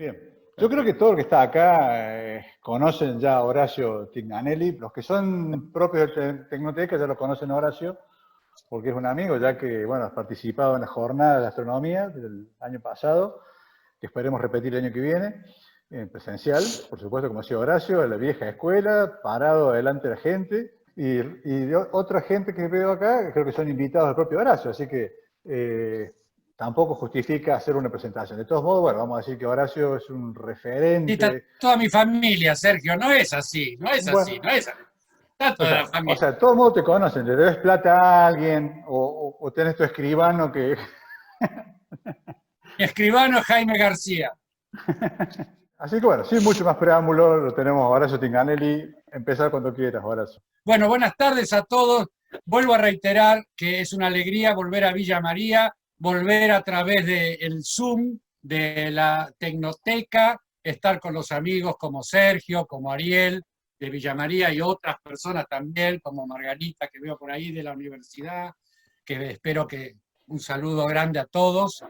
Bien. Yo creo que todo el que está acá conocen ya a Horacio Tignanelli. Los que son propios de Tecnoteca ya lo conocen a Horacio, porque es un amigo, ya que bueno, ha participado en la jornada de astronomía del año pasado, que esperemos repetir el año que viene, en presencial, por supuesto, como decía Horacio, en la vieja escuela, parado delante de la gente, y otra gente que veo acá, creo que son invitados del propio Horacio, así que tampoco justifica hacer una presentación. De todos modos, bueno, vamos a decir que Horacio es un Sí, está referente. toda mi familia, Sergio, no es así, no es así, Bueno, no es así. Está toda la o familia. sea, de todos modos te conocen, le debes plata a alguien, o tenés tu escribano que... Mi escribano es Jaime García. Así que bueno, sin mucho más preámbulo, lo tenemos a Horacio Tinganelli. Empezar cuando quieras, Horacio. Bueno, buenas tardes a todos. Vuelvo a reiterar que es una alegría volver a Villa María, volver a través del Zoom de la Tecnoteca, estar con los amigos como Sergio, como Ariel de Villa María y otras personas también, como Margarita que veo por ahí de la universidad, que espero que un saludo grande a todos.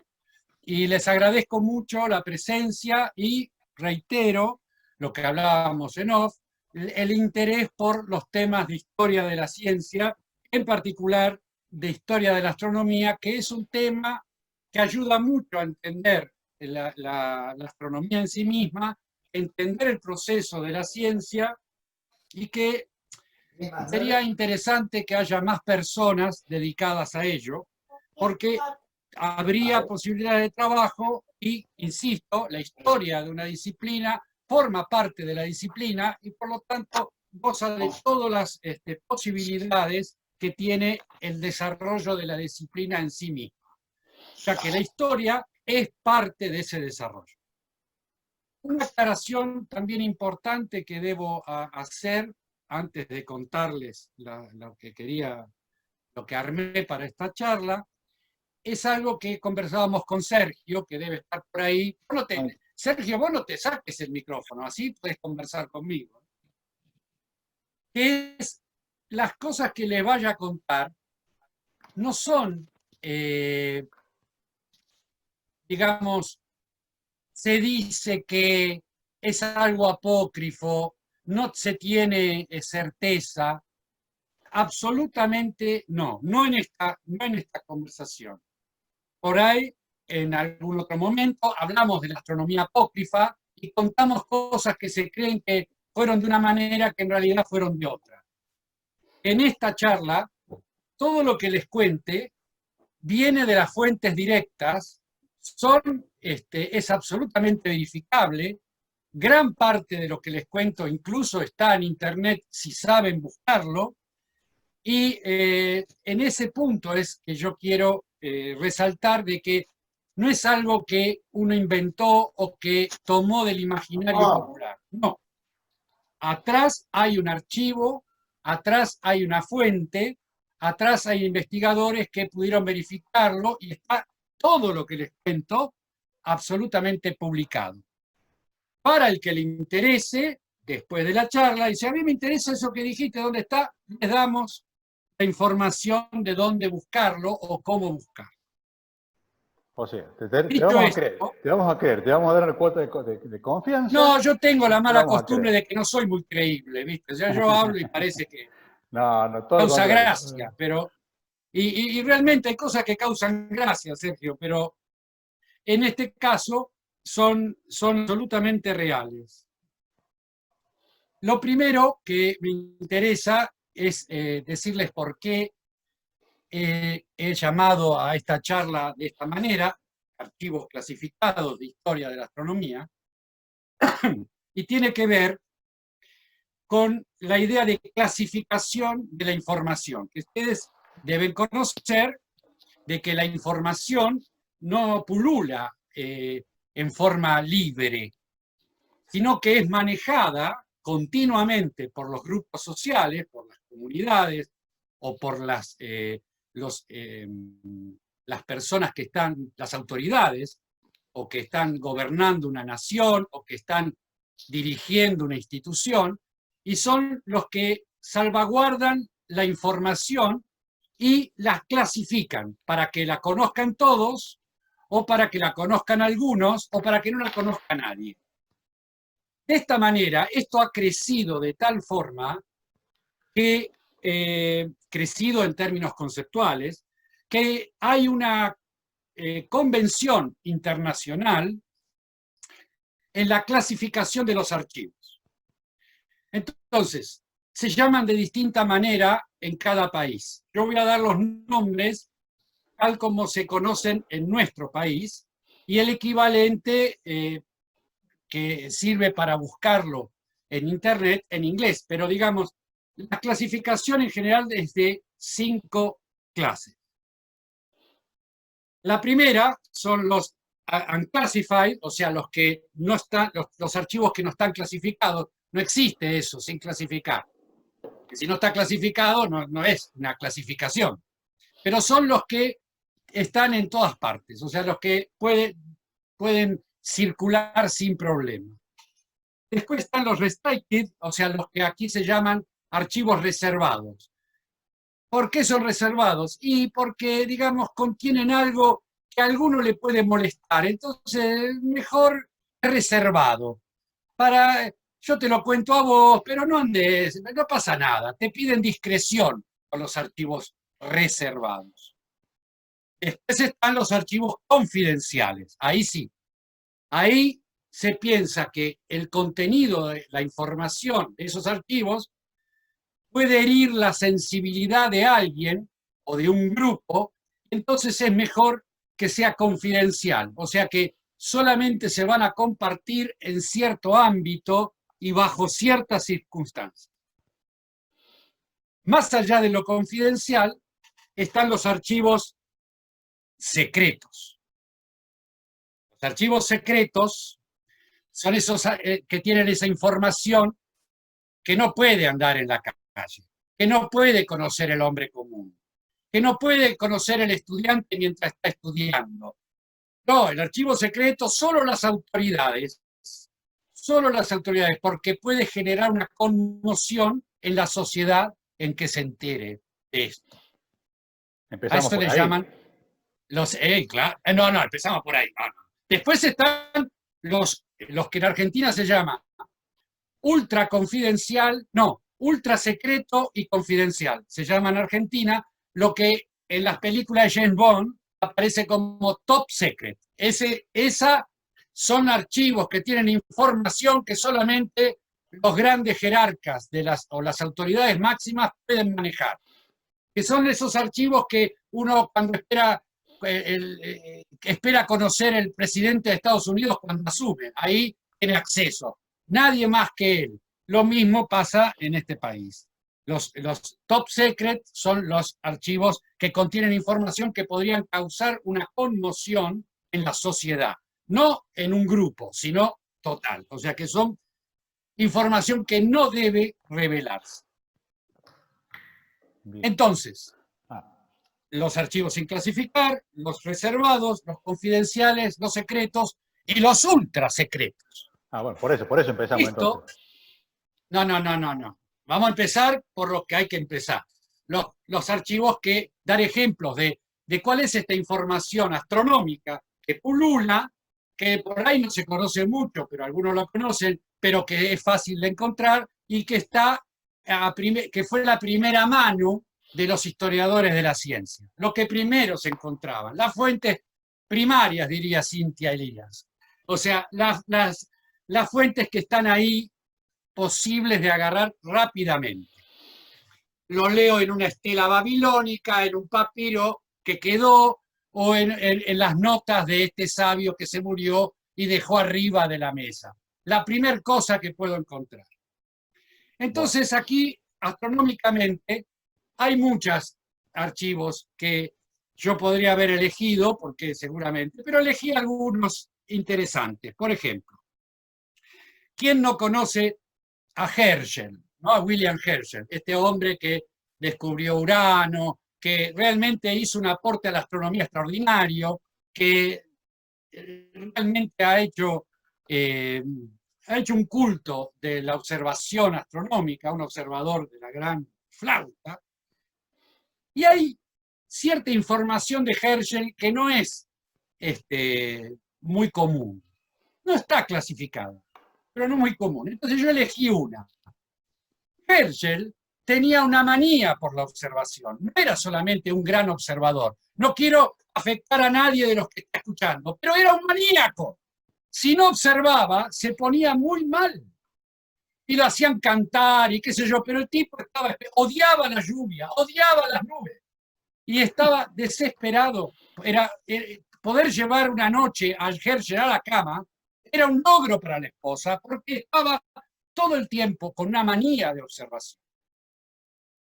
Y les agradezco mucho la presencia y reitero lo que hablábamos en off, el interés por los temas de historia de la ciencia, en particular de historia de la astronomía, que es un tema que ayuda mucho a entender la astronomía en sí misma, entender el proceso de la ciencia y que sería interesante que haya más personas dedicadas a ello, porque habría posibilidades de trabajo y, insisto, la historia de una disciplina forma parte de la disciplina y por lo tanto goza de todas las posibilidades que tiene el desarrollo de la disciplina en sí misma, ya que la historia es parte de ese desarrollo. Una aclaración también importante que debo hacer antes de contarles lo que quería, lo que armé para esta charla, es algo que conversábamos con Sergio, que debe estar por ahí. Sergio, vos no te saques el micrófono, así puedes conversar conmigo. Que es las cosas que les vaya a contar no son, digamos, se dice que es algo apócrifo, no se tiene certeza. Absolutamente no, no en esta conversación. Por ahí, en algún otro momento, hablamos de la astronomía apócrifa y contamos cosas que se creen que fueron de una manera que en realidad fueron de otra. En esta charla, todo lo que les cuente viene de las fuentes directas, es absolutamente verificable. Gran parte de lo que les cuento incluso está en internet si saben buscarlo. Y en ese punto es que yo quiero resaltar de que no es algo que uno inventó o que tomó del imaginario popular. No. Atrás hay un archivo, atrás hay una fuente, atrás hay investigadores que pudieron verificarlo y está todo lo que les cuento absolutamente publicado. Para el que le interese, después de la charla, dice, a mí me interesa eso que dijiste, ¿dónde está? Les damos la información de dónde buscarlo o cómo buscarlo. O sea, te Dicho vamos a creer, esto, te vamos a creer, te vamos a dar una cuota de confianza no, yo tengo y la te mala vamos a costumbre creer. de que no soy muy creíble, ¿viste? Ya yo hablo y parece que No, no, todo lo causa contrario. gracia, pero y realmente hay cosas que causan gracia, Sergio, pero en este caso son absolutamente reales. Lo primero que me interesa es decirles por qué he llamado a esta charla de esta manera, archivos clasificados de historia de la astronomía, y tiene que ver con la idea de clasificación de la información, que ustedes deben conocer de que la información no pulula en forma libre, sino que es manejada continuamente por los grupos sociales, por las comunidades o por las personas que están, las autoridades, o que están gobernando una nación, o que están dirigiendo una institución, y son los que salvaguardan la información y las clasifican para que la conozcan todos o para que la conozcan algunos, o para que no la conozca nadie. De esta manera, esto ha crecido de tal forma que, crecido en términos conceptuales, que hay una convención internacional en la clasificación de los archivos. Entonces, se llaman de distinta manera en cada país. Yo voy a dar los nombres tal como se conocen en nuestro país y el equivalente que sirve para buscarlo en Internet en inglés. Pero digamos, la clasificación en general es de 5 clases. La primera son los unclassified, o sea, los que no están, los archivos que no están clasificados. No existe eso sin clasificar. Si no está clasificado, no es una clasificación. Pero son los que están en todas partes, o sea, los que pueden circular sin problema. Después están los restricted, o sea, los que aquí se llaman archivos reservados. ¿Por qué son reservados? Y porque, digamos, contienen algo que a alguno le puede molestar. Entonces, mejor reservado. Yo te lo cuento a vos, pero no andes, no pasa nada. Te piden discreción con los archivos reservados. Después están los archivos confidenciales. Ahí sí. Ahí se piensa que el contenido de la información de esos archivos puede herir la sensibilidad de alguien o de un grupo, entonces es mejor que sea confidencial, o sea que solamente se van a compartir en cierto ámbito y bajo ciertas circunstancias. Más allá de lo confidencial, están los archivos secretos. Los archivos secretos son esos que tienen esa información que no puede andar en la calle, que no puede conocer el hombre común, que no puede conocer el estudiante mientras está estudiando. No, el archivo secreto solo las autoridades, porque puede generar una conmoción en la sociedad en que se entere de esto. Empezamos a esto por les ahí. llaman los... claro, no, empezamos por ahí. No. Después están los que en Argentina se llama ultra confidencial, no, ultra secreto y confidencial. Se llama en Argentina lo que en las películas de James Bond aparece como top secret. Esa son archivos que tienen información que solamente los grandes jerarcas o las autoridades máximas pueden manejar. Que son esos archivos que uno cuando espera conocer el presidente de Estados Unidos cuando asume. Ahí tiene acceso. Nadie más que él. Lo mismo pasa en este país. Los top secret son los archivos que contienen información que podrían causar una conmoción en la sociedad. No en un grupo, sino total. O sea que son información que no debe revelarse. Bien. Entonces, los archivos sin clasificar, los reservados, los confidenciales, los secretos y los ultra secretos. Bueno, por eso empezamos. ¿Listo? Entonces. No. Vamos a empezar por lo que hay que empezar. Los archivos que dar ejemplos de cuál es esta información astronómica que pulula, que por ahí no se conoce mucho, pero algunos lo conocen, pero que es fácil de encontrar y que que fue la primera mano de los historiadores de la ciencia. Lo que primero se encontraban, las fuentes primarias, diría Cynthia Elias. O sea, las fuentes que están ahí posibles de agarrar rápidamente. Lo leo en una estela babilónica, en un papiro que quedó, o en las notas de este sabio que se murió y dejó arriba de la mesa. La primera cosa que puedo encontrar. Entonces aquí, astronómicamente, hay muchos archivos que yo podría haber elegido, porque seguramente, pero elegí algunos interesantes. Por ejemplo, ¿quién no conoce a Herschel, ¿no? A William Herschel, este hombre que descubrió Urano, que realmente hizo un aporte a la astronomía extraordinario, que realmente ha hecho un culto de la observación astronómica, un observador de la gran flauta. Y hay cierta información de Herschel que no es muy común. No está clasificada, pero no muy común. Entonces yo elegí una. Herschel tenía una manía por la observación, no era solamente un gran observador. No quiero afectar a nadie de los que está escuchando, pero era un maníaco. Si no observaba, se ponía muy mal. Y lo hacían cantar y qué sé yo, pero el tipo odiaba la lluvia, odiaba las nubes. Y estaba desesperado. Poder llevar una noche al Herschel a la cama era un logro para la esposa, porque estaba todo el tiempo con una manía de observación.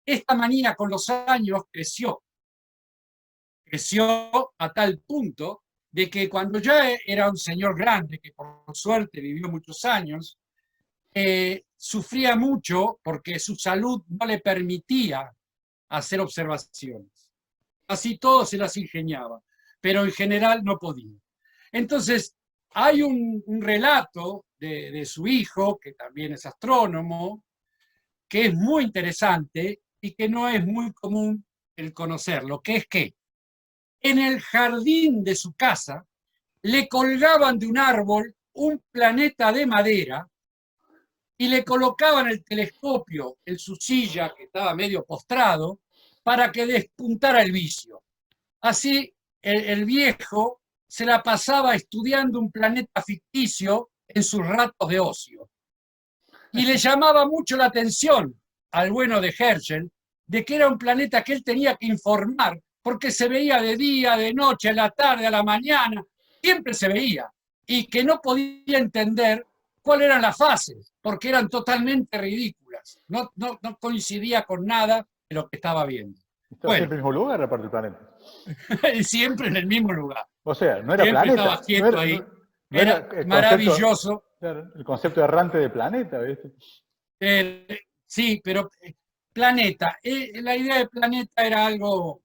Esta manía con los años creció a tal punto de que cuando ya era un señor grande, que por suerte vivió muchos años, sufría mucho porque su salud no le permitía hacer observaciones. Así todo se las ingeniaba, pero en general no podía. Entonces, hay un relato de su hijo, que también es astrónomo, que es muy interesante y que no es muy común el conocerlo, que es que en el jardín de su casa le colgaban de un árbol un planeta de madera y le colocaban el telescopio en su silla, que estaba medio postrado, para que despuntara el vicio. Así, el viejo se la pasaba estudiando un planeta ficticio en sus ratos de ocio. Y le llamaba mucho la atención al bueno de Herschel de que era un planeta que él tenía que informar, porque se veía de día, de noche, a la tarde, a la mañana, siempre se veía, y que no podía entender cuáles eran las fases, porque eran totalmente ridículas, no coincidía con nada de lo que estaba viendo. ¿Estaba siempre en el mismo lugar, aparte del planeta? Siempre en el mismo lugar. O sea, no era Siempre estaba planeta, quieto ahí. no era Era maravilloso. el concepto errante de planeta, ¿viste? Sí, pero planeta. La idea de planeta era algo,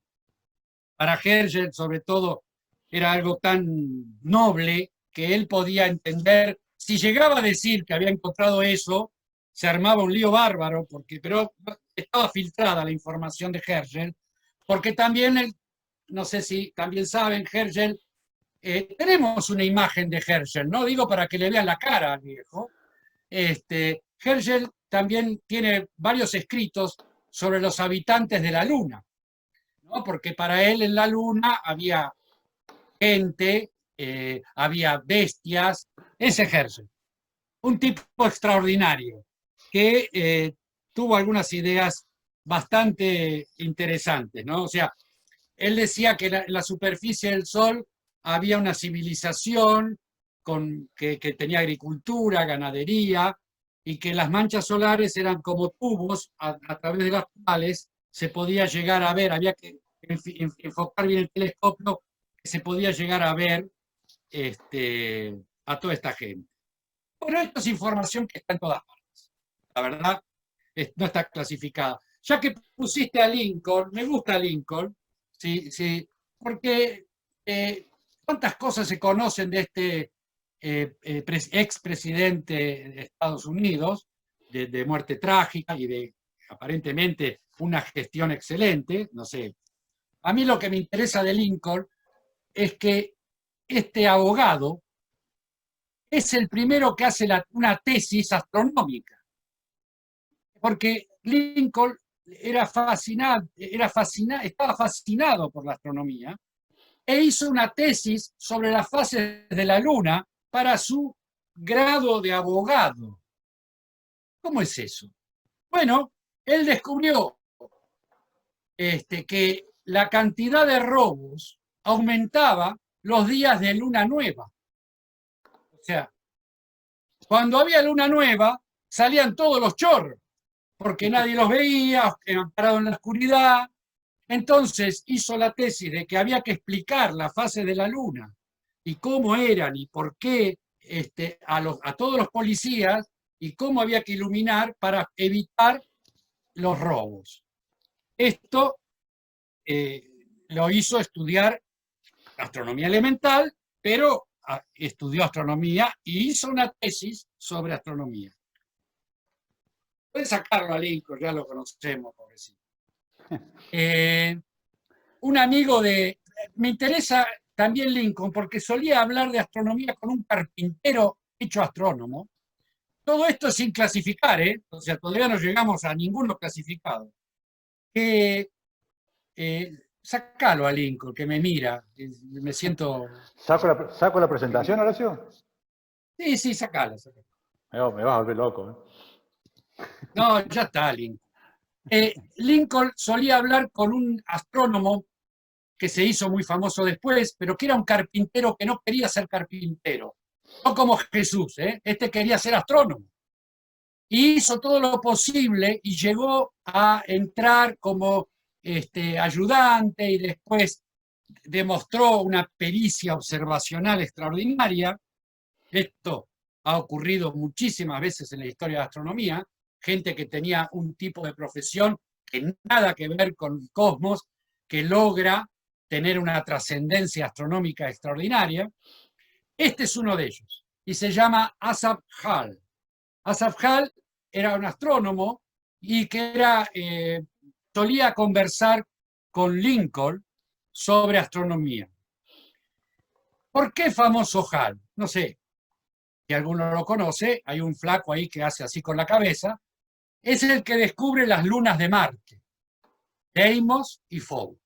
para Herschel sobre todo, era algo tan noble que él podía entender. Si llegaba a decir que había encontrado eso, se armaba un lío bárbaro, pero estaba filtrada la información de Herschel, porque también, no sé si también saben, Herschel, tenemos una imagen de Herschel, no digo para que le vean la cara al viejo. Herschel también tiene varios escritos sobre los habitantes de la Luna, ¿no? Porque para él en la Luna había gente, había bestias. Ese Herschel, un tipo extraordinario, que tuvo algunas ideas bastante interesantes, ¿no? O sea, él decía que en la superficie del Sol había una civilización que tenía agricultura, ganadería, y que las manchas solares eran como tubos a través de las cuales se podía llegar a ver, había que enfocar bien el telescopio, que se podía llegar a ver a toda esta gente. Bueno, esto es información que está en todas partes. La verdad, no está clasificada. Ya que pusiste a Lincoln, me gusta Lincoln, sí, sí, porque cuántas cosas se conocen de este expresidente de Estados Unidos, de muerte trágica y de aparentemente una gestión excelente, no sé. A mí lo que me interesa de Lincoln es que este abogado es el primero que hace una tesis astronómica, porque Lincoln estaba fascinado por la astronomía e hizo una tesis sobre las fases de la Luna para su grado de abogado. ¿Cómo es eso? Bueno, él descubrió que la cantidad de robos aumentaba los días de luna nueva. O sea, cuando había luna nueva, salían todos los chorros, porque nadie los veía, quedaban parados en la oscuridad. Entonces hizo la tesis de que había que explicar la fase de la luna y cómo eran y por qué a todos los policías y cómo había que iluminar para evitar los robos. Esto lo hizo estudiar astronomía elemental, pero estudió astronomía y hizo una tesis sobre astronomía. Pueden sacarlo a Lincoln, ya lo conocemos, pobrecito. Un amigo me interesa también Lincoln, porque solía hablar de astronomía con un carpintero hecho astrónomo. Todo esto sin clasificar, ¿eh? O sea, todavía no llegamos a ninguno clasificado. Sacalo a Lincoln, que me mira, me siento... ¿Saco la presentación, Horacio? Sí, sí, sacala. Me vas a volver loco. No, ya está, Lincoln. Lincoln solía hablar con un astrónomo que se hizo muy famoso después, pero que era un carpintero que no quería ser carpintero. No como Jesús, ¿eh? Este quería ser astrónomo. Y hizo todo lo posible y llegó a entrar como ayudante y después demostró una pericia observacional extraordinaria. Esto ha ocurrido muchísimas veces en la historia de la astronomía, gente que tenía un tipo de profesión que nada que ver con el cosmos, que logra tener una trascendencia astronómica extraordinaria. Este es uno de ellos y se llama Asaph Hall. Asaph Hall era un astrónomo y que solía conversar con Lincoln sobre astronomía. ¿Por qué famoso Hall? No sé, si alguno lo conoce, hay un flaco ahí que hace así con la cabeza, es el que descubre las lunas de Marte, Deimos y Phobos.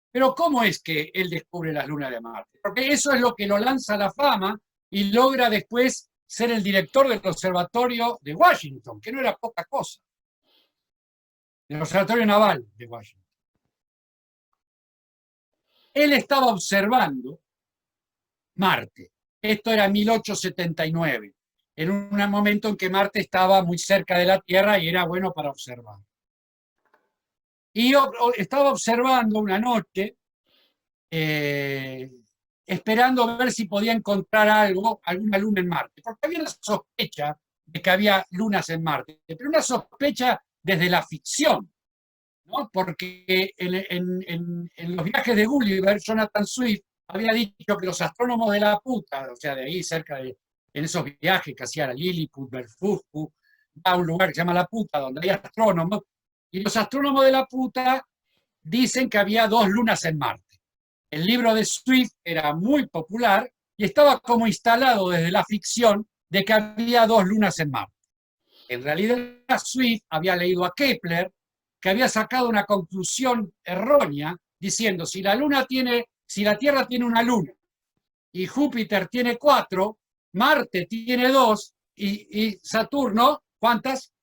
Pero ¿cómo es que él descubre las lunas de Marte? Porque eso es lo que lo lanza a la fama y logra después ser el director del observatorio de Washington, que no era poca cosa, del observatorio naval de Washington. Él estaba observando Marte. Esto era 1879, en un momento en que Marte estaba muy cerca de la Tierra y era bueno para observar. Y yo estaba observando una noche, esperando a ver si podía encontrar algo, alguna luna en Marte, porque había una sospecha de que había lunas en Marte, pero una sospecha desde la ficción, ¿no? Porque en los viajes de Gulliver, Jonathan Swift había dicho que los astrónomos de la puta, o sea, de ahí cerca de, en esos viajes que hacía Lilliput, Berfuscu, a un lugar que se llama La Puta, donde hay astrónomos, y los astrónomos de la puta dicen que había 2 lunas en Marte. El libro de Swift era muy popular y estaba como instalado desde la ficción de que había 2 lunas en Marte. En realidad, Swift había leído a Kepler, que había sacado una conclusión errónea diciendo si la Tierra tiene una luna y Júpiter tiene 4, Marte tiene 2 y Saturno, ¿cuántas?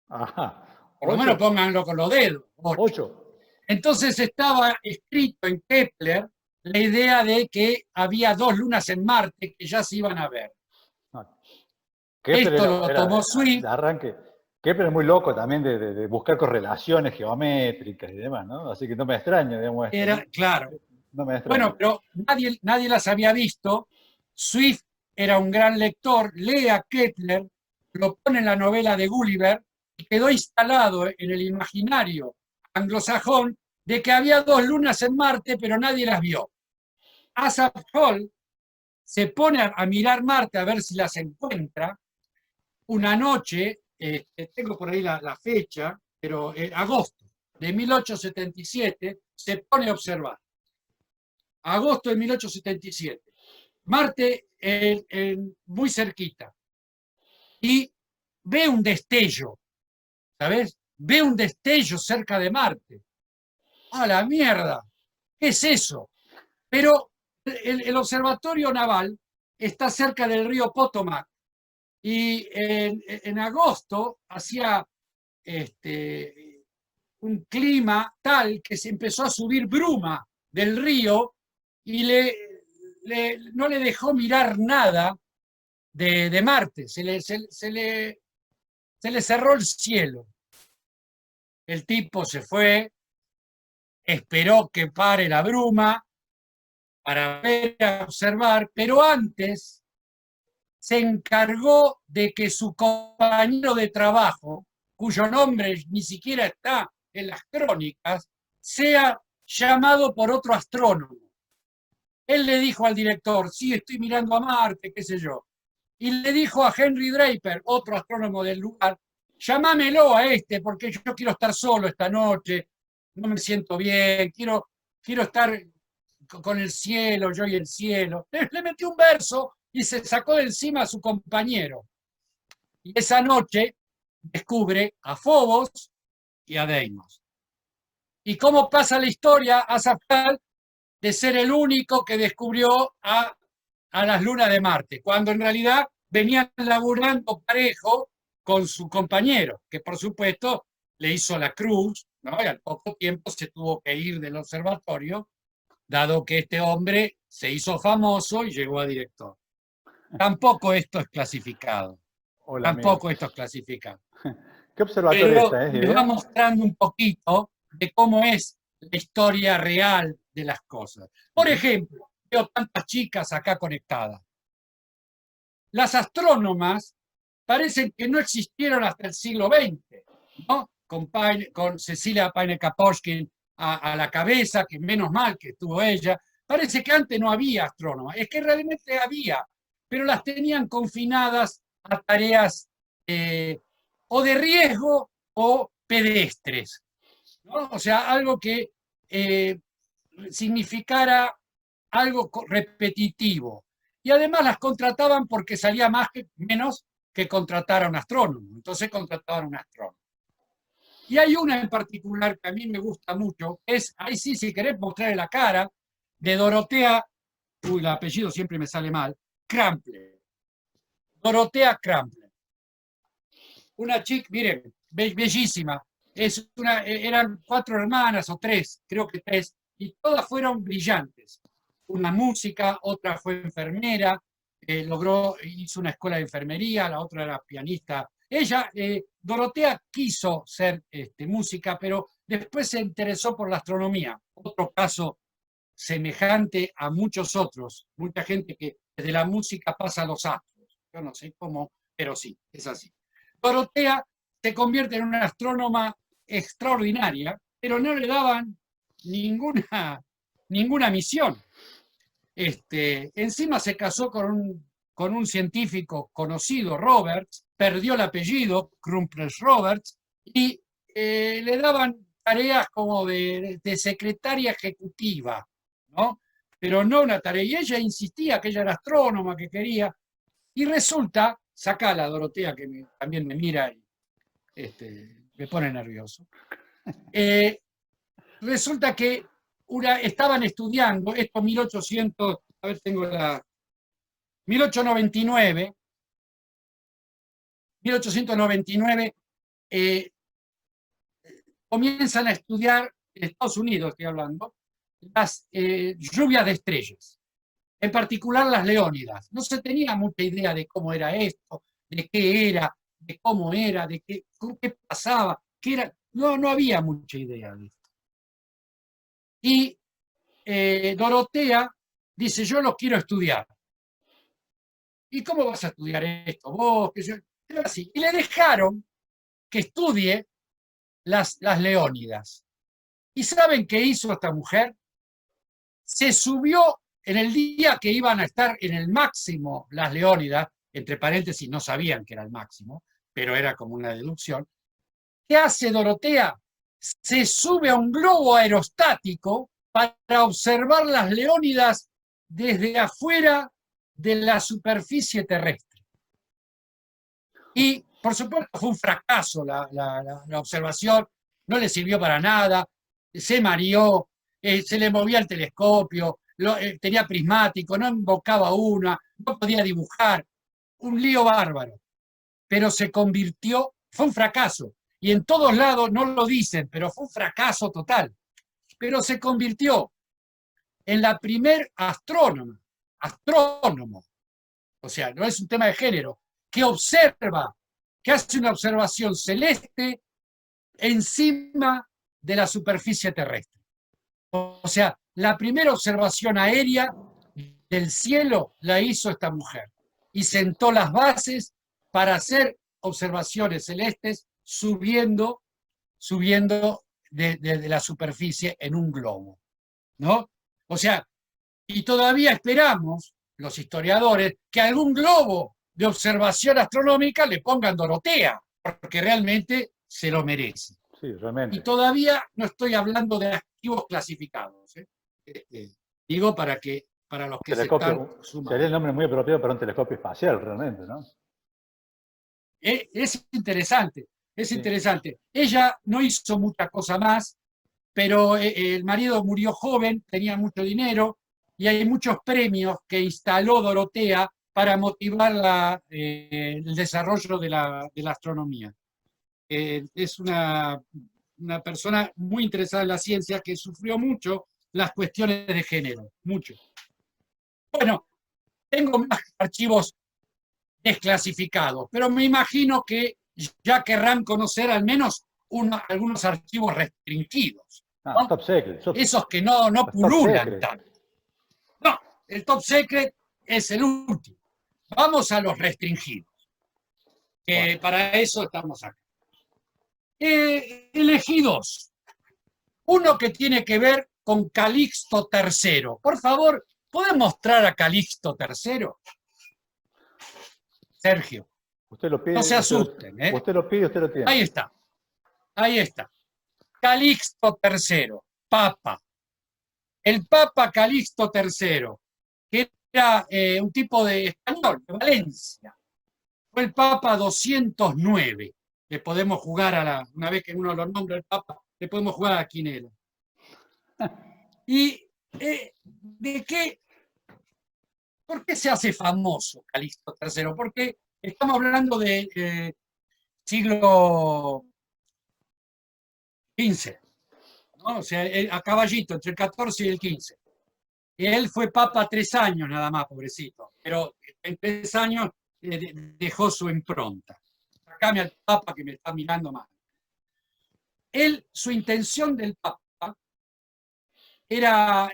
Ajá. Por lo menos pónganlo con los dedos. 8. Entonces estaba escrito en Kepler la idea de que había 2 lunas en Marte que ya se iban a ver. Esto lo tomó Swift. De arranque. Kepler es muy loco también de buscar correlaciones geométricas y demás, ¿no? Así que no me extraña, digamos. Era, claro. No me extraña. Bueno, pero nadie las había visto. Swift era un gran lector, lee a Kepler, lo pone en la novela de Gulliver y quedó instalado en el imaginario anglosajón de que había 2 lunas en Marte, pero nadie las vio. Asaph Hall se pone a mirar Marte a ver si las encuentra. Una noche, tengo por ahí la fecha, pero agosto de 1877, se pone a observar. Agosto de 1877. Marte muy cerquita. Y ve un destello, ¿sabes? Ve un destello cerca de Marte. ¡A la mierda! ¿Qué es eso? Pero el observatorio naval está cerca del río Potomac y en agosto hacía un clima tal que se empezó a subir bruma del río y no le dejó mirar nada de Marte, se le cerró el cielo. El tipo se fue, esperó que pare la bruma para ver, observar, pero antes se encargó de que su compañero de trabajo, cuyo nombre ni siquiera está en las crónicas, sea llamado por otro astrónomo. Él le dijo al director, sí, estoy mirando a Marte, qué sé yo. Y le dijo a Henry Draper, otro astrónomo del lugar, llámamelo a porque yo quiero estar solo esta noche, no me siento bien, quiero estar con el cielo, yo y el cielo. Le metió un verso y se sacó de encima a su compañero. Y esa noche descubre a Fobos y a Deimos. ¿Y cómo pasa la historia? Azafrán de ser el único que descubrió a las lunas de Marte, cuando en realidad venían laburando parejo con su compañero, que por supuesto le hizo la cruz, ¿no? Y al poco tiempo se tuvo que ir del observatorio, dado que este hombre se hizo famoso y llegó a director. Tampoco esto es clasificado. Hola, amigo. Tampoco esto es clasificado. ¿Qué observatorio Pero está? ¿Es les va idea? mostrando un poquito de cómo es la historia real de las cosas. Por Ujú. ejemplo, veo tantas chicas acá conectadas. Las astrónomas parecen que no existieron hasta el siglo XX, ¿no? Con Cecilia Paine-Kapowski a la cabeza, que menos mal que estuvo ella. Parece que antes no había astrónomas, es que realmente había, pero las tenían confinadas a tareas o de riesgo o pedestres, ¿no? O sea, algo que significara algo repetitivo. Y además las contrataban porque salía menos que contratar a un astrónomo. Entonces contrataban a un astrónomo. Y hay una en particular que a mí me gusta mucho, es, ahí sí, si querés mostrarle la cara, de Dorotea, uy, el apellido siempre me sale mal, Krampler. Dorotea Krampler. Una chica, miren, bellísima. Eran 4 hermanas o 3, creo que 3, y todas fueron brillantes. Una música, otra fue enfermera, hizo una escuela de enfermería, la otra era pianista. Ella, Dorotea, quiso ser música, pero después se interesó por la astronomía. Otro caso semejante a muchos otros, mucha gente que desde la música pasa a los astros. Yo no sé cómo, pero sí, es así. Dorotea se convierte en una astrónoma extraordinaria, pero no le daban ninguna misión. Encima se casó con un científico conocido, Roberts, perdió el apellido, Krumpler-Roberts, y le daban tareas como de secretaria ejecutiva, ¿no? Pero no una tarea. Y ella insistía que ella era astrónoma, que quería. Y resulta, saca la Dorotea, que también me mira y me pone nervioso. Resulta que estaban estudiando, esto 1800, a ver, tengo 1899, 1899, comienzan a estudiar, en Estados Unidos estoy hablando, las lluvias de estrellas, en particular las leónidas. No se tenía mucha idea de cómo era esto, de qué era, de cómo era, de qué pasaba, qué era. No había mucha idea de esto. Y Dorotea dice, yo lo quiero estudiar. ¿Y cómo vas a estudiar esto vos? Así. Y le dejaron que estudie las leónidas. ¿Y saben qué hizo esta mujer? Se subió en el día que iban a estar en el máximo las leónidas, entre paréntesis no sabían que era el máximo, pero era como una deducción. ¿Qué hace Dorotea? Se sube a un globo aerostático para observar las leónidas desde afuera de la superficie terrestre. Y, por supuesto, fue un fracaso la observación, no le sirvió para nada, se mareó, se le movía el telescopio, tenía prismático, no invocaba una, no podía dibujar, un lío bárbaro. Pero se convirtió, fue un fracaso. Y en todos lados no lo dicen, pero fue un fracaso total. Pero se convirtió en la primer astrónomo, o sea, no es un tema de género, que observa, que hace una observación celeste encima de la superficie terrestre. O sea, la primera observación aérea del cielo la hizo esta mujer y sentó las bases para hacer observaciones celestes subiendo de la superficie en un globo, ¿no? O sea, y todavía esperamos, los historiadores, que algún globo de observación astronómica le pongan Dorotea, porque realmente se lo merece. Sí, Y realmente. todavía no estoy hablando de activos clasificados. Digo para los que se están sumando. Sería el nombre muy apropiado para un telescopio espacial, realmente, ¿no? Es interesante, es Sí. interesante. Ella no hizo mucha cosa más, pero el marido murió joven, tenía mucho dinero, y hay muchos premios que instaló Dorotea para motivar el desarrollo de la astronomía. Es una persona muy interesada en la ciencia que sufrió mucho las cuestiones de género, mucho. Bueno, tengo más archivos desclasificados, pero me imagino que ya querrán conocer al menos algunos archivos restringidos, ¿no? Top secret. Esos que no pululan tanto. No, el top secret es el último. Vamos a los restringidos. Bueno. Para eso estamos acá. Elegí dos. Uno que tiene que ver con Calixto III. Por favor, ¿pueden mostrar a Calixto III? Sergio. Usted lo pide. No se asusten. Usted lo pide, usted lo tiene. Ahí está. Ahí está. Calixto III, Papa. El Papa Calixto III, que era un tipo de español, de Valencia. Fue el Papa 209. Le podemos jugar una vez que uno lo nombra el Papa, le podemos jugar a Quinela. ¿Y de qué? ¿Por qué se hace famoso Calixto III? Porque estamos hablando de siglo XV, ¿no? O sea, a caballito, entre el 14 y el 15. Y él fue papa 3 años nada más, pobrecito, pero en 3 años dejó su impronta. Sacame al papa que me está mirando mal. Su intención del papa era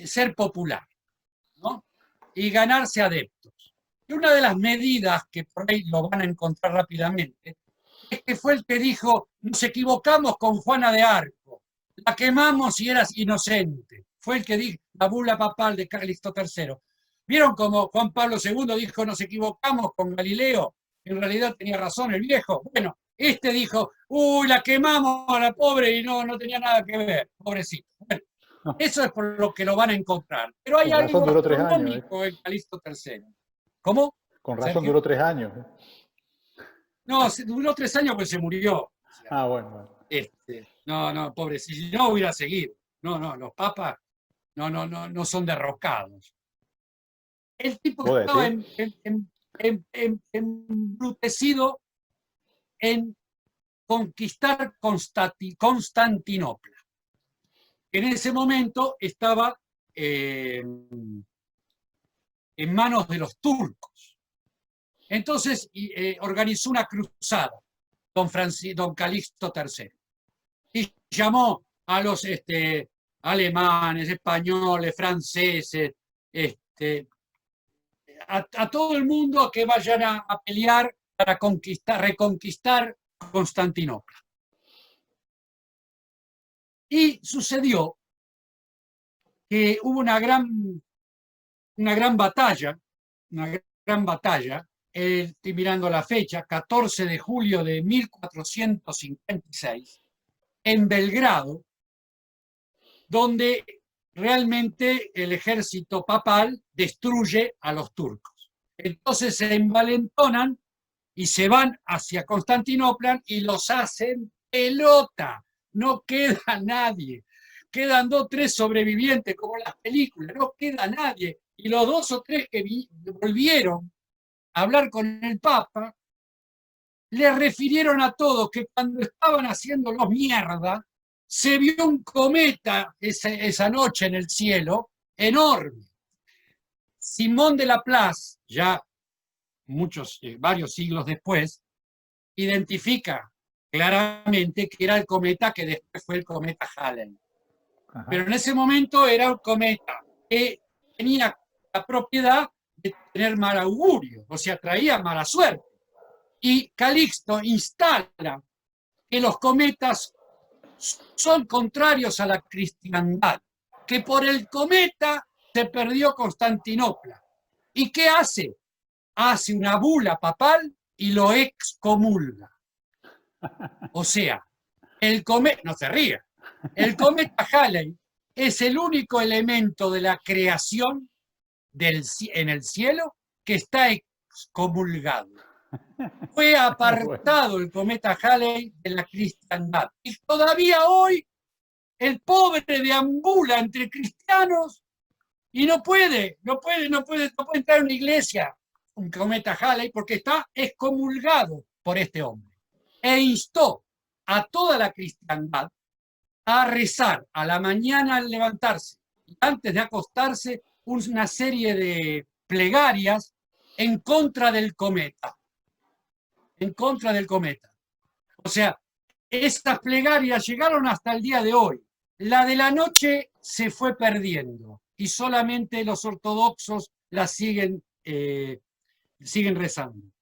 ser popular, ¿no? Y ganarse adeptos. Y una de las medidas que por ahí lo van a encontrar rápidamente es que fue el que dijo: nos equivocamos con Juana de Arco, la quemamos y eras inocente. Fue el que dijo la bula papal de Calixto III. ¿Vieron cómo Juan Pablo II dijo: nos equivocamos con Galileo? En realidad tenía razón el viejo. Bueno, este dijo: uy, la quemamos a la pobre y no tenía nada que ver, pobrecito. Bueno, eso es por lo que lo van a encontrar. Pero hay algo astronómico en Calixto III. ¿Cómo? Con razón duró 3 años. No, duró 3 años porque se murió. O sea, bueno. No, pobre, si no hubiera seguido. No, los papas no son derrocados. El tipo estaba embrutecido en conquistar Constantinopla. En ese momento estaba en manos de los turcos. Entonces organizó una cruzada, don Calixto III, y llamó a los alemanes, españoles, franceses, a todo el mundo a que vayan a pelear para reconquistar Constantinopla. Y sucedió que hubo una gran batalla, estoy mirando la fecha, 14 de julio de 1456, en Belgrado, donde realmente el ejército papal destruye a los turcos. Entonces se envalentonan y se van hacia Constantinopla y los hacen pelota. No queda nadie. Quedan 2 o 3 sobrevivientes, como en las películas, no queda nadie. Y los 2 o 3 que volvieron a hablar con el Papa, le refirieron a todos que cuando estaban haciéndolos mierda, se vio un cometa esa noche en el cielo, enorme. Simón de Laplace, ya varios siglos después, identifica claramente que era el cometa que después fue el cometa Halley. Ajá. Pero en ese momento era un cometa que tenía la propiedad de tener mal augurio, o sea, traía mala suerte. Y Calixto instala que los cometas son contrarios a la cristiandad, que por el cometa se perdió Constantinopla. ¿Y qué hace? Hace una bula papal y lo excomulga. O sea, el cometa, no se ría, el cometa Halley es el único elemento de la creación en el cielo que está excomulgado. Fue apartado el cometa Halley de la cristiandad. Y todavía hoy el pobre deambula entre cristianos y no puede entrar a una iglesia, un cometa Halley, porque está excomulgado por este hombre. E instó a toda la cristiandad a rezar a la mañana al levantarse y antes de acostarse una serie de plegarias en contra del cometa. En contra del cometa. O sea, estas plegarias llegaron hasta el día de hoy. La de la noche se fue perdiendo y solamente los ortodoxos la siguen rezando.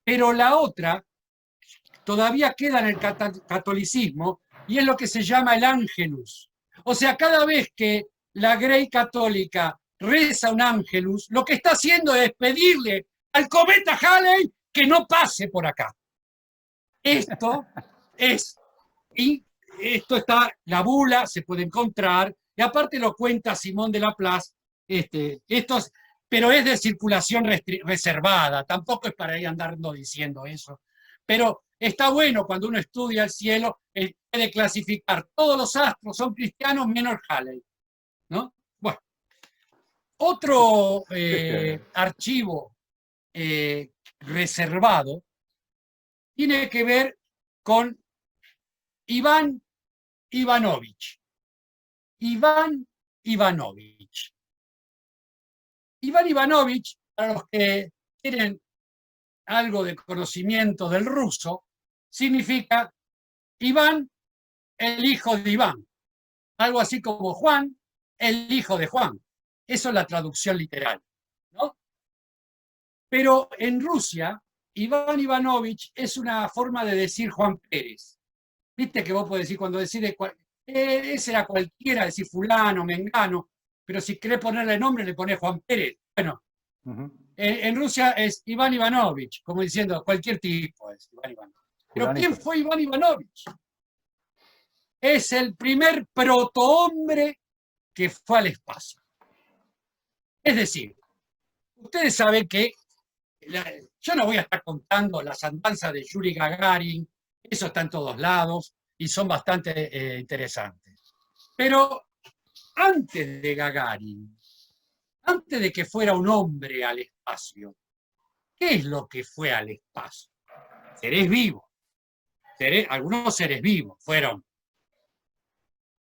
Pero la otra todavía queda en el catolicismo y es lo que se llama el ángelus. O sea, cada vez que la Grey católica reza un ángelus, lo que está haciendo es pedirle al cometa Halley que no pase por acá. Esto está, la bula se puede encontrar, y aparte lo cuenta Simón de Laplace, pero es de circulación reservada, tampoco es para ir andando diciendo eso. Pero está bueno cuando uno estudia el cielo, puede clasificar, todos los astros son cristianos menos Halley, ¿no? Bueno, otro archivo reservado tiene que ver con Iván Ivanovich. Iván Ivanovich. Iván Ivanovich, para los que tienen algo de conocimiento del ruso, significa Iván, el hijo de Iván. Algo así como Juan, el hijo de Juan. Eso es la traducción literal, ¿no? Pero en Rusia, Iván Ivanovich es una forma de decir Juan Pérez. Viste que vos podés decir cuando decís ese era cualquiera, decir fulano, mengano, pero si querés ponerle nombre le ponés Juan Pérez. Bueno, en Rusia es Iván Ivanovich, como diciendo cualquier tipo es Iván Ivanovich. Pero ¿quién fue Iván Ivanovich? Es el primer protohombre que fue al espacio. Es decir, ustedes saben que yo no voy a estar contando las andanzas de Yuri Gagarin, eso está en todos lados y son bastante interesantes. Pero antes de Gagarin, antes de que fuera un hombre al espacio, ¿qué es lo que fue al espacio? Seres vivos. Algunos seres vivos fueron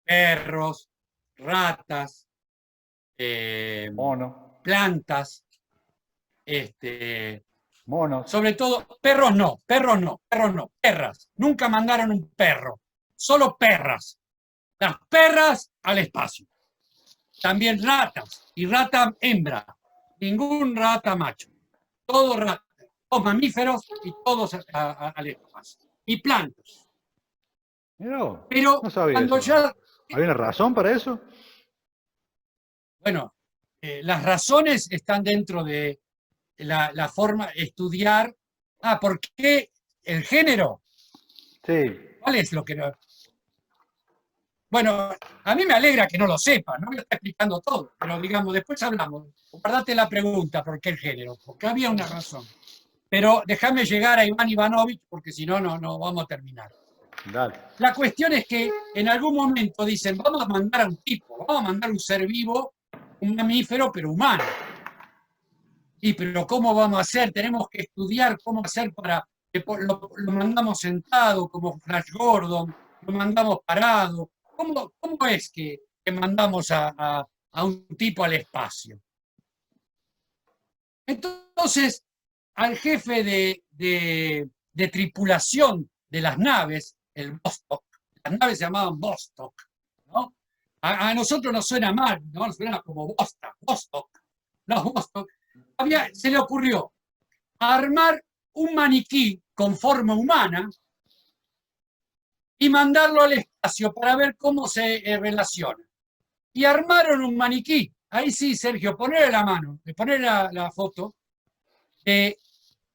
perros, ratas, plantas, monos. Sobre todo, perras. Nunca mandaron un perro, solo perras. Las perras al espacio. También ratas, y rata hembra. Ningún rata macho. Todos ratas, todos mamíferos y todos al espacio. Y plantas. Pero no sabía cuando eso. ya... ¿Hay una razón para eso? Bueno, las razones están dentro de la forma de estudiar. ¿Por qué el género? Sí. ¿Cuál es lo que no? Bueno, a mí me alegra que no lo sepa, no me está explicando todo, pero digamos, después hablamos. Guardate la pregunta, ¿por qué el género? Porque había una razón. Pero déjame llegar a Iván Ivanovich, porque si no, no vamos a terminar. Dale. La cuestión es que en algún momento dicen, vamos a mandar a un tipo, vamos a mandar un ser vivo, un mamífero, pero humano. Pero ¿cómo vamos a hacer? Tenemos que estudiar cómo hacer para... Lo mandamos sentado, como Flash Gordon, lo mandamos parado. ¿Cómo es que mandamos a un tipo al espacio? Entonces, al jefe de tripulación de las naves, el Vostok, las naves se llamaban Vostok, ¿no? A nosotros nos suena mal, ¿no? Nos suena como Vostok. No, Vostok. Se le ocurrió armar un maniquí con forma humana y mandarlo al espacio para ver cómo se relaciona. Y armaron un maniquí. Ahí sí, Sergio, ponele la mano, ponele la foto de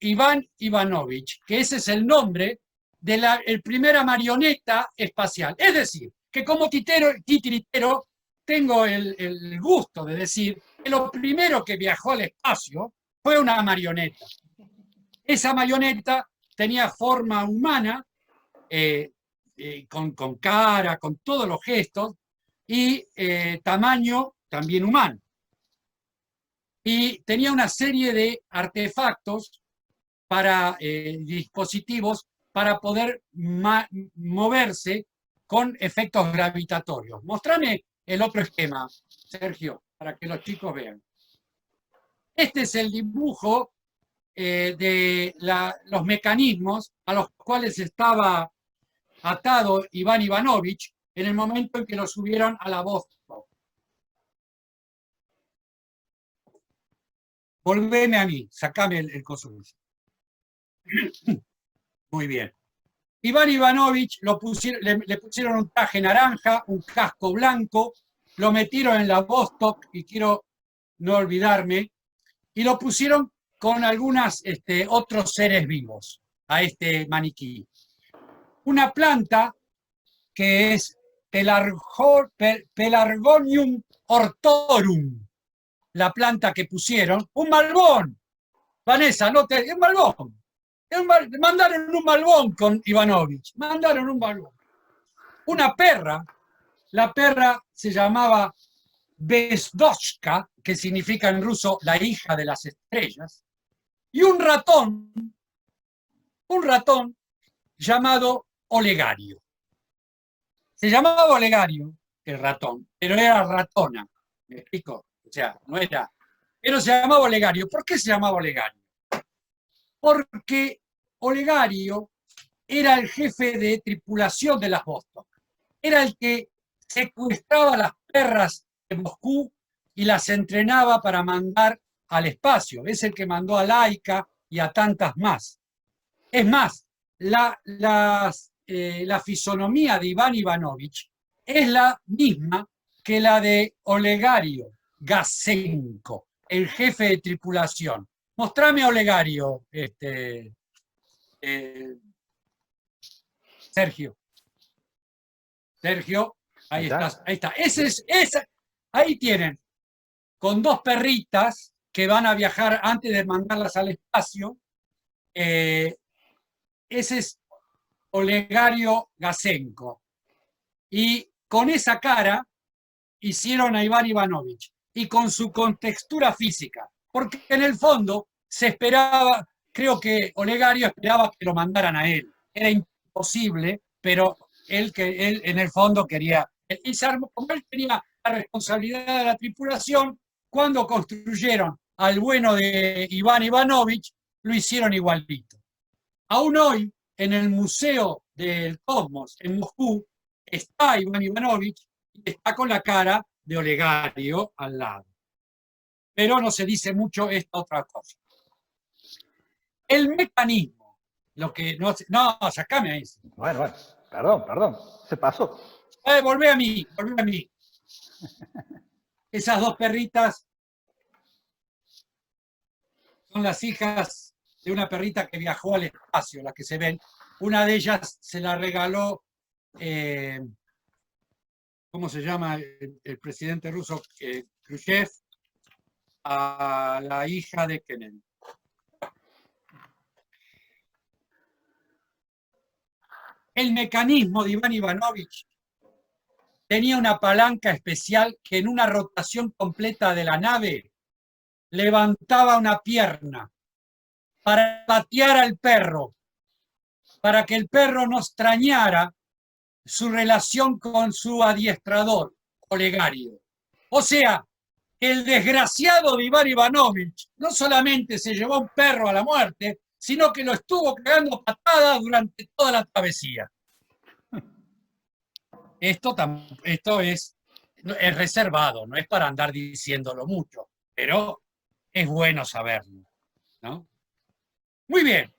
Iván Ivanovich, que ese es el nombre de la primera marioneta espacial. Es decir, que como titiritero tengo el gusto de decir que lo primero que viajó al espacio fue una marioneta. Esa marioneta tenía forma humana, con cara, con todos los gestos, y tamaño también humano. Y tenía una serie de artefactos para dispositivos para poder moverse con efectos gravitatorios. Mostrame el otro esquema, Sergio, para que los chicos vean. Este es el dibujo de los mecanismos a los cuales estaba atado Iván Ivanovich en el momento en que lo subieron a la Vostok. Volveme a mí, sacame el coso. Muy bien. Iván Ivanovich le pusieron un traje naranja, un casco blanco, lo metieron en la Vostok, y quiero no olvidarme, y lo pusieron con algunos otros seres vivos a este maniquí. Una planta que es Pelargonium hortorum, la planta que pusieron, un malvón. Vanessa, un malvón. Mandaron un malvón con Ivanovich, mandaron un malvón. Una perra, la perra se llamaba Bezdoshka, que significa en ruso la hija de las estrellas, y un ratón llamado Olegario. Se llamaba Olegario, el ratón, pero era ratona, ¿me explico? O sea, no era, pero se llamaba Olegario. ¿Por qué se llamaba Olegario? Porque Olegario era el jefe de tripulación de las Vostok. Era el que secuestraba las perras de Moscú y las entrenaba para mandar al espacio. Es el que mandó a Laika y a tantas más. Es más, la fisonomía de Iván Ivanovich es la misma que la de Olegario Gasenko, el jefe de tripulación. Mostrame a Olegario, Sergio. Sergio, ahí estás, ahí está. Ahí tienen, con dos perritas que van a viajar antes de mandarlas al espacio. Ese es Olegario Gasenko. Y con esa cara hicieron a Iván Ivanovich, y con su contextura física, porque en el fondo se esperaba, creo que Olegario esperaba que lo mandaran a él. Era imposible, pero él en el fondo quería, y como él tenía la responsabilidad de la tripulación, cuando construyeron al bueno de Iván Ivanovich, lo hicieron igualito. Aún hoy, en el Museo del Cosmos en Moscú, está Iván Ivanovich y está con la cara de Olegario al lado. Pero no se dice mucho esta otra cosa. El mecanismo, lo que no, sacame ahí. Bueno, perdón, se pasó. Volvé a mí. Esas dos perritas son las hijas de una perrita que viajó al espacio, las que se ven. Una de ellas se la regaló, ¿cómo se llama el presidente ruso? Khrushchev, a la hija de Kennedy. El mecanismo de Iván Ivanovich tenía una palanca especial que en una rotación completa de la nave levantaba una pierna para patear al perro, para que el perro no extrañara su relación con su adiestrador, Olegario. O sea, el desgraciado de Iván Ivanovich no solamente se llevó un perro a la muerte, sino que lo estuvo cagando patada durante toda la travesía. Esto es reservado, no es para andar diciéndolo mucho, pero es bueno saberlo, ¿no? Muy bien.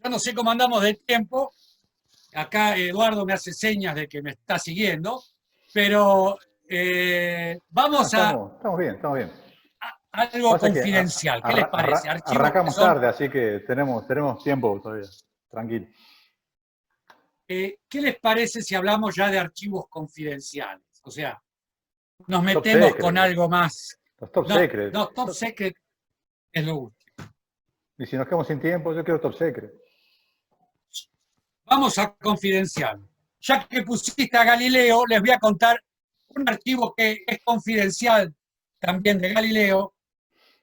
Yo no sé cómo andamos de tiempo. Acá Eduardo me hace señas de que me está siguiendo, pero vamos estamos bien. Algo confidencial. ¿Qué les parece? Arrancamos tarde, así que tenemos tiempo todavía. Tranquilo. ¿Qué les parece si hablamos ya de archivos confidenciales? O sea, nos Top metemos secret. con algo más. Los top No, secret. no, top secret es lo último. Y si nos quedamos sin tiempo, yo quiero top secret. Vamos a confidencial. Ya que pusiste a Galileo, les voy a contar un archivo que es confidencial también de Galileo,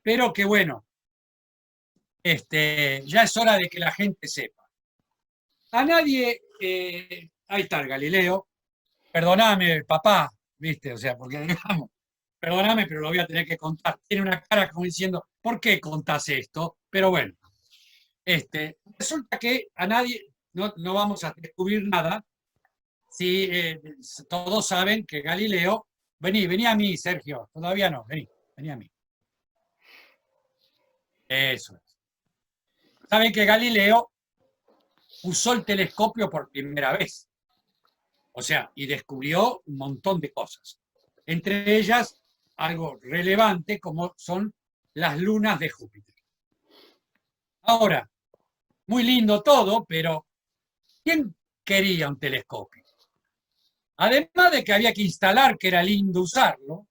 pero que bueno, ya es hora de que la gente sepa. A nadie, ahí está el Galileo, perdóname, papá, ¿viste? O sea, porque digamos, perdóname, pero lo voy a tener que contar. Tiene una cara como diciendo, ¿por qué contás esto? Pero bueno, resulta que a nadie, no vamos a descubrir nada, si todos saben que Galileo, vení a mí, Sergio, todavía no, vení a mí. Eso es. Saben que Galileo usó el telescopio por primera vez. O sea, y descubrió un montón de cosas. Entre ellas, algo relevante como son las lunas de Júpiter. Ahora, muy lindo todo, pero ¿quién quería un telescopio? Además de que había que instalar que era lindo usarlo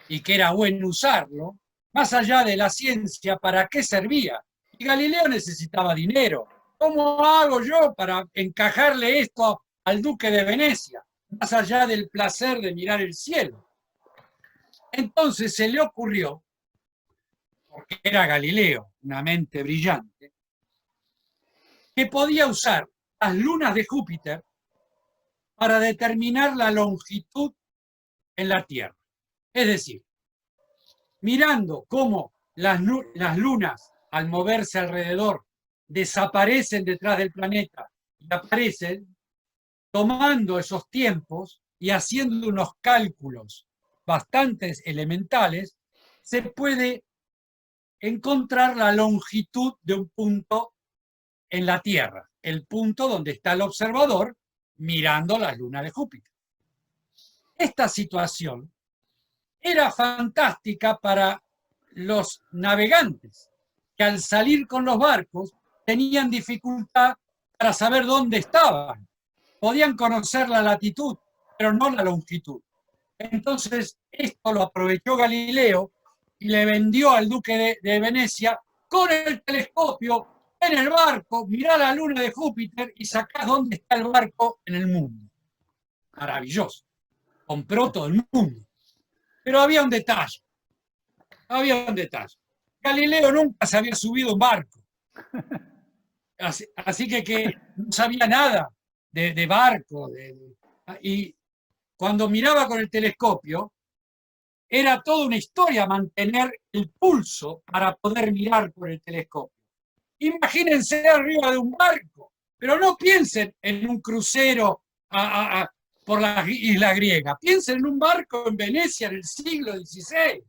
y que era bueno usarlo, más allá de la ciencia, ¿para qué servía? Y Galileo necesitaba dinero. ¿Cómo hago yo para encajarle esto al duque de Venecia? Más allá del placer de mirar el cielo. Entonces se le ocurrió, porque era Galileo, una mente brillante, que podía usar las lunas de Júpiter para determinar la longitud en la Tierra. Es decir, mirando cómo las lunas, al moverse alrededor, desaparecen detrás del planeta y aparecen, tomando esos tiempos y haciendo unos cálculos bastante elementales, se puede encontrar la longitud de un punto en la Tierra, el punto donde está el observador mirando las lunas de Júpiter. Esta situación era fantástica para los navegantes, que al salir con los barcos tenían dificultad para saber dónde estaban. Podían conocer la latitud, pero no la longitud. Entonces, esto lo aprovechó Galileo y le vendió al duque de Venecia con el telescopio en el barco, mirá la luna de Júpiter y sacás dónde está el barco en el mundo. Maravilloso. Compró todo el mundo. Pero había un detalle. Galileo nunca se había subido a un barco. Así que no sabía nada de barco. Y cuando miraba con el telescopio, era toda una historia mantener el pulso para poder mirar por el telescopio. Imagínense arriba de un barco, pero no piensen en un crucero por la isla griega. Piensen en un barco en Venecia en el siglo XVI.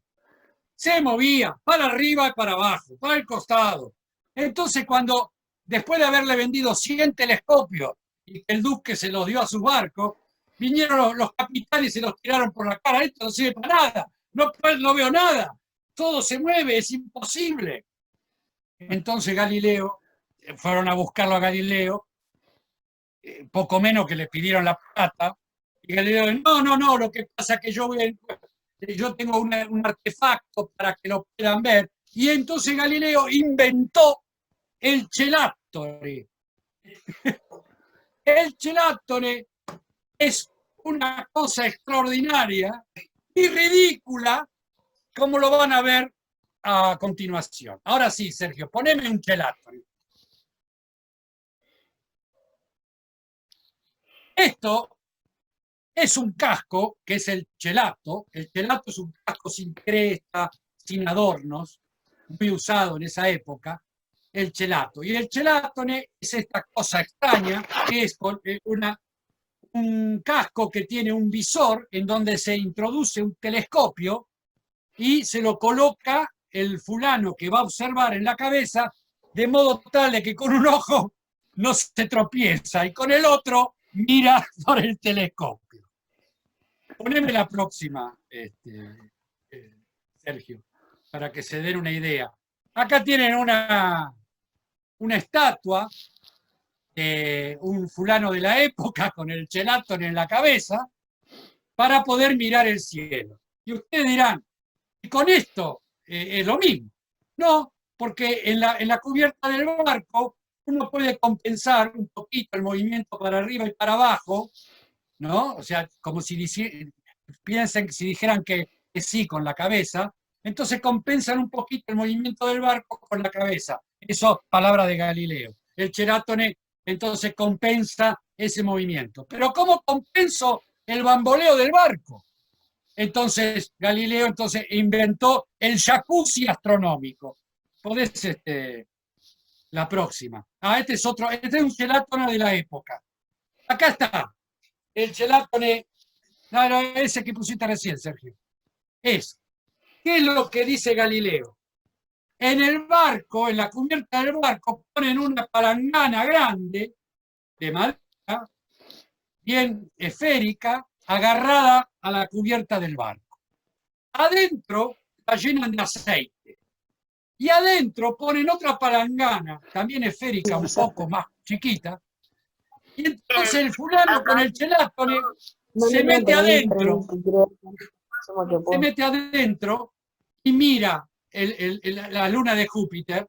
Se movía para arriba y para abajo, para el costado. Entonces, cuando después de haberle vendido 100 telescopios y que el duque se los dio a sus barcos, vinieron los capitanes y se los tiraron por la cara. Esto no sirve para nada, no veo nada, todo se mueve, es imposible. Entonces Galileo, fueron a buscarlo a Galileo, poco menos que le pidieron la plata, y Galileo, no, lo que pasa es que yo tengo un artefacto para que lo puedan ver, y entonces Galileo inventó el celattore. El celattore es una cosa extraordinaria y ridícula, como lo van a ver a continuación. Ahora sí, Sergio, poneme un celattore. Esto es un casco, que es el celato. El celato es un casco sin cresta, sin adornos, muy usado en esa época, el celato. Y el celatone es esta cosa extraña, que es un casco que tiene un visor en donde se introduce un telescopio y se lo coloca el fulano que va a observar en la cabeza, de modo tal de que con un ojo no se tropieza y con el otro mira por el telescopio. Poneme la próxima, Sergio, para que se den una idea. Acá tienen una estatua de un fulano de la época con el celattone en la cabeza, para poder mirar el cielo. Y ustedes dirán, ¿y con esto es lo mismo? No, porque en la cubierta del barco uno puede compensar un poquito el movimiento para arriba y para abajo, ¿no? O sea, como si piensen, si dijeran que sí con la cabeza, entonces compensan un poquito el movimiento del barco con la cabeza. Eso, palabra de Galileo. El Cheratone entonces compensa ese movimiento. Pero ¿cómo compenso el bamboleo del barco? Entonces Galileo entonces inventó el jacuzzi astronómico. Podés la próxima. Este es otro, este es un Cheratone de la época. Acá está, el Cheratone, no, ese que pusiste recién, Sergio. ¿Qué es lo que dice Galileo? En el barco, en la cubierta del barco, ponen una palangana grande de madera, bien esférica, agarrada a la cubierta del barco. Adentro la llenan de aceite. Y adentro ponen otra palangana, también esférica, un poco más chiquita. Y entonces el fulano con el Cheratone se mete adentro. Se mete adentro y mira la luna de Júpiter.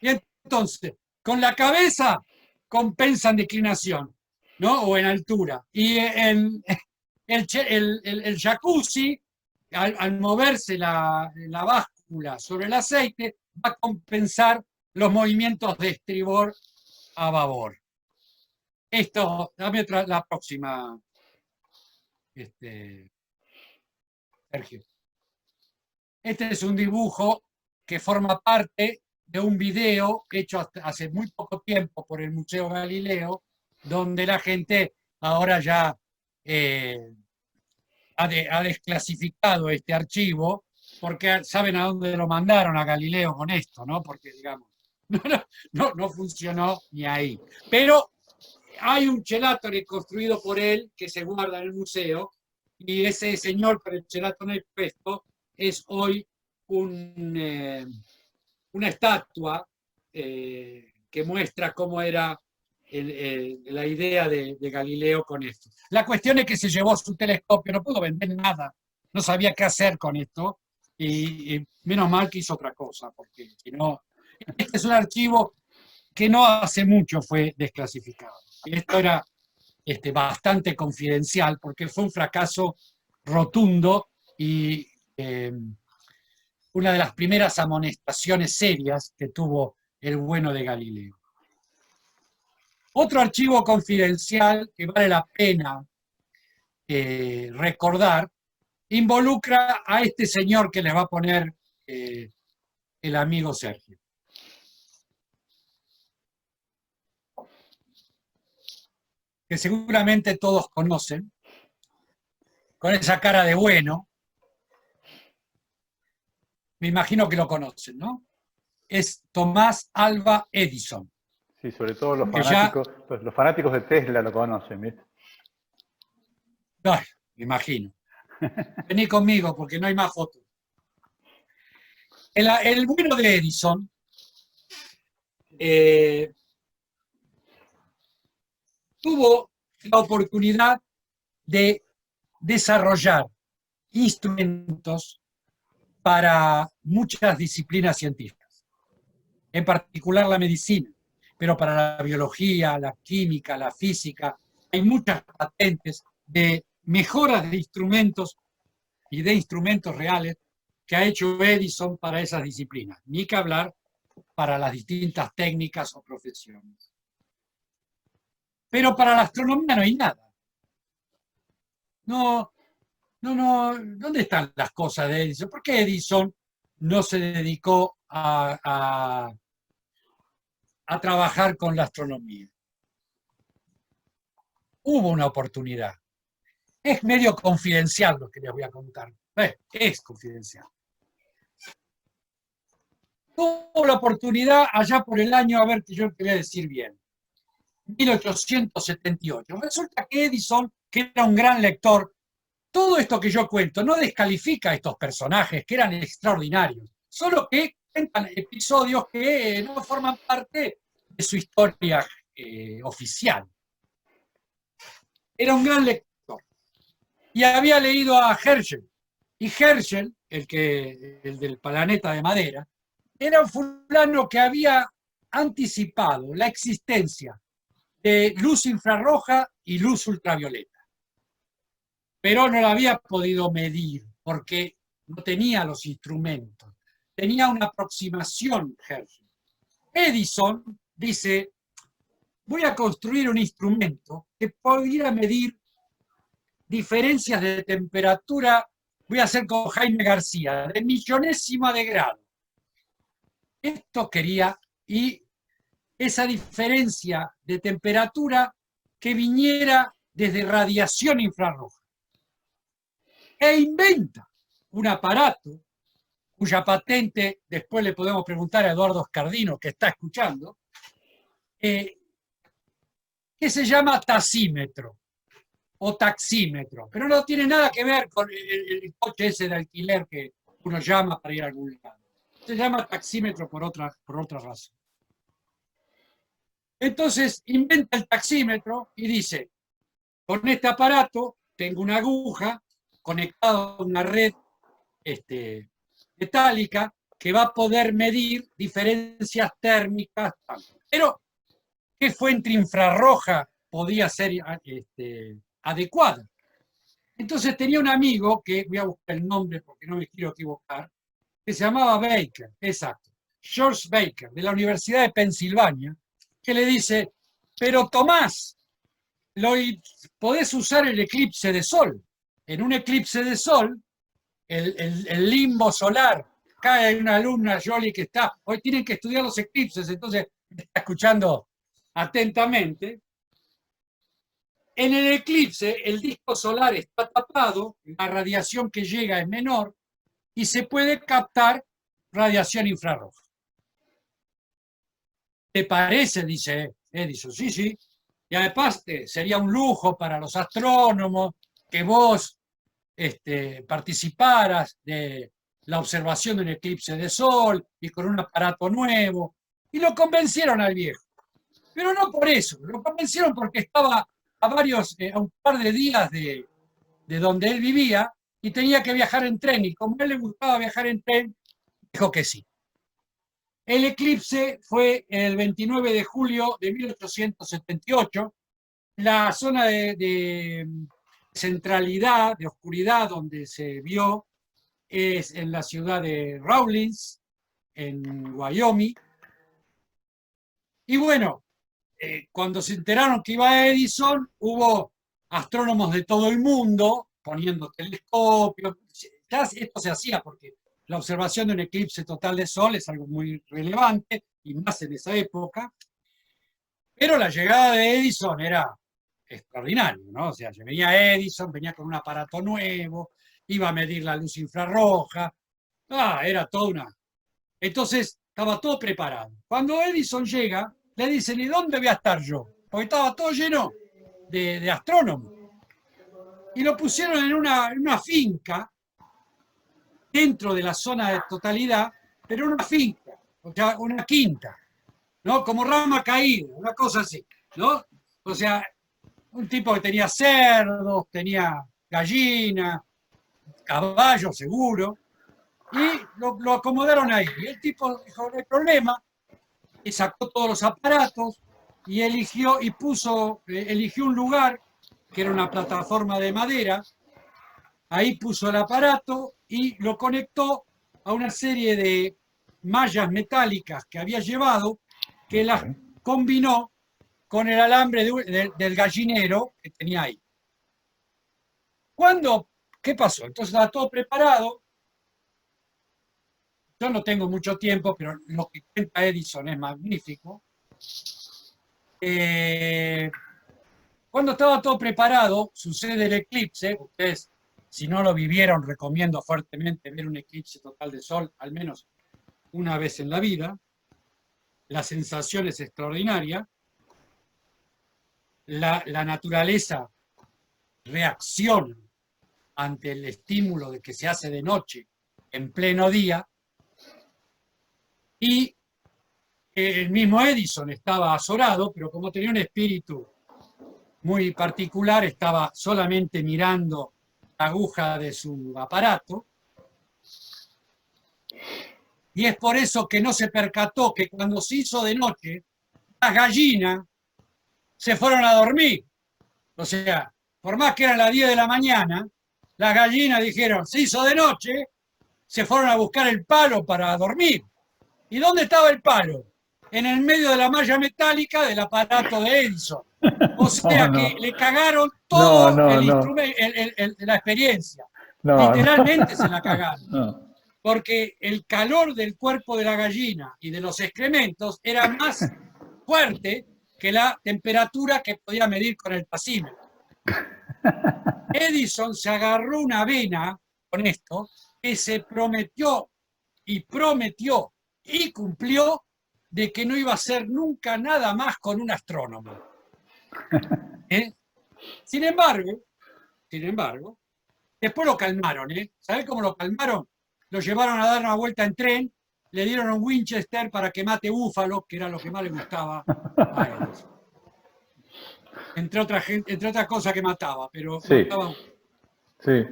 Y entonces, con la cabeza compensan declinación, ¿no? O en altura. Y el jacuzzi, al moverse la báscula sobre el aceite, va a compensar los movimientos de estribor a babor. Esto, dame la próxima, Sergio. Este es un dibujo que forma parte de un video hecho hace muy poco tiempo por el Museo Galileo, donde la gente ahora ya ha desclasificado este archivo, porque saben a dónde lo mandaron a Galileo con esto, ¿no? Porque, digamos, no funcionó ni ahí. Pero hay un Cheratone construido por él que se guarda en el museo, y ese señor con el Cheratone puesto es hoy una estatua que muestra cómo era la idea de Galileo con esto. La cuestión es que se llevó su telescopio, no pudo vender nada, no sabía qué hacer con esto, y menos mal que hizo otra cosa, porque si no, este es un archivo que no hace mucho fue desclasificado. Esto era bastante confidencial porque fue un fracaso rotundo y una de las primeras amonestaciones serias que tuvo el bueno de Galileo. Otro archivo confidencial que vale la pena recordar involucra a este señor que les va a poner el amigo Sergio. Que seguramente todos conocen, con esa cara de bueno, me imagino que lo conocen, ¿no? Es Tomás Alva Edison. Sí, sobre todo los fanáticos de Tesla lo conocen, ¿viste? Ay, me imagino. Vení conmigo porque no hay más fotos. El bueno de Edison tuvo la oportunidad de desarrollar instrumentos para muchas disciplinas científicas, en particular la medicina, pero para la biología, la química, la física, hay muchas patentes de mejoras de instrumentos y de instrumentos reales que ha hecho Edison para esas disciplinas, ni que hablar para las distintas técnicas o profesiones. Pero para la astronomía no hay nada. No, ¿dónde están las cosas de Edison? ¿Por qué Edison no se dedicó a trabajar con la astronomía? Hubo una oportunidad. Es medio confidencial lo que les voy a contar. Es confidencial. Tuvo la oportunidad allá por el año, a ver que yo te voy a decir bien, 1878. Resulta que Edison, que era un gran lector, todo esto que yo cuento no descalifica a estos personajes que eran extraordinarios, solo que cuentan episodios que no forman parte de su historia oficial. Era un gran lector. y había leído a Herschel. Y Herschel, el del planeta de madera, era un fulano que había anticipado la existencia de luz infrarroja y luz ultravioleta. Pero no la había podido medir porque no tenía los instrumentos. Tenía una aproximación Herschel. Edison dice, voy a construir un instrumento que pudiera medir diferencias de temperatura, voy a hacer con Jaime García, de millonésima de grado. Esto quería, y esa diferencia de temperatura que viniera desde radiación infrarroja. E inventa un aparato cuya patente después le podemos preguntar a Eduardo Scardino, que está escuchando, que se llama tasímetro o taxímetro, pero no tiene nada que ver con el coche ese de alquiler que uno llama para ir a algún lado. Se llama taxímetro por otra razón. Entonces inventa el taxímetro y dice, con este aparato tengo una aguja conectada a una red metálica que va a poder medir diferencias térmicas. Pero, ¿qué fuente infrarroja podía ser adecuada? Entonces tenía un amigo, que voy a buscar el nombre porque no me quiero equivocar, que se llamaba Baker, exacto, George Baker, de la Universidad de Pensilvania, que le dice, pero Tomás, podés usar el eclipse de sol. En un eclipse de sol, el limbo solar, cae una alumna, Jolie, que está, hoy tienen que estudiar los eclipses, entonces me está escuchando atentamente. En el eclipse, el disco solar está tapado, la radiación que llega es menor y se puede captar radiación infrarroja. ¿Te parece? Dice Edison. Sí, sí. Y además sería un lujo para los astrónomos que vos participaras de la observación de un eclipse de sol y con un aparato nuevo. Y lo convencieron al viejo. Pero no por eso, lo convencieron porque estaba a un par de días de donde él vivía y tenía que viajar en tren. Y como a él le gustaba viajar en tren, dijo que sí. El eclipse fue el 29 de julio de 1878. La zona de centralidad, de oscuridad, donde se vio es en la ciudad de Rawlins, en Wyoming. Y bueno, cuando se enteraron que iba Edison, hubo astrónomos de todo el mundo poniendo telescopios. Ya esto se hacía porque la observación de un eclipse total de sol es algo muy relevante, y más en esa época. Pero la llegada de Edison era extraordinario, ¿no? O sea, venía Edison, venía con un aparato nuevo, iba a medir la luz infrarroja. Era toda una... Entonces, estaba todo preparado. Cuando Edison llega, le dicen, ¿y dónde voy a estar yo? Porque estaba todo lleno de astrónomos. Y lo pusieron en una finca, dentro de la zona de totalidad, pero una finca, o sea, una quinta, ¿no? Como rama caída, una cosa así, ¿no? O sea, un tipo que tenía cerdos, tenía gallinas, caballos seguro, y lo acomodaron ahí. Y el tipo dijo, no hay problema, y sacó todos los aparatos y eligió un lugar que era una plataforma de madera. Ahí puso el aparato y lo conectó a una serie de mallas metálicas que había llevado, que las combinó con el alambre del gallinero que tenía ahí. ¿Qué pasó? Entonces estaba todo preparado. Yo no tengo mucho tiempo, pero lo que cuenta Edison es magnífico. Cuando estaba todo preparado, sucede el eclipse. Ustedes, si no lo vivieron, recomiendo fuertemente ver un eclipse total de sol, al menos una vez en la vida. La sensación es extraordinaria. La naturaleza reacciona ante el estímulo de que se hace de noche en pleno día. Y el mismo Edison estaba azorado, pero como tenía un espíritu muy particular, estaba solamente mirando aguja de su aparato, y es por eso que no se percató que cuando se hizo de noche, las gallinas se fueron a dormir. O sea, por más que eran las 10 de la mañana, las gallinas dijeron, se hizo de noche, se fueron a buscar el palo para dormir. ¿Y dónde estaba el palo? En el medio de la malla metálica del aparato de Edison. O sea que le cagaron No, todo no, el no. instrumento, la experiencia. No, no. Literalmente se la cagaron. No. Porque el calor del cuerpo de la gallina y de los excrementos era más fuerte que la temperatura que podía medir con el tasímetro. Edison se agarró una vena con esto que se prometió y cumplió de que no iba a hacer nunca nada más con un astrónomo. ¿Eh? Sin embargo, después lo calmaron. ¿Sabés cómo lo calmaron? Lo llevaron a dar una vuelta en tren, le dieron un Winchester para que mate búfalos, que era lo que más le gustaba a Edison. Entre otras cosas que mataba, pero Sí, mataba. sí.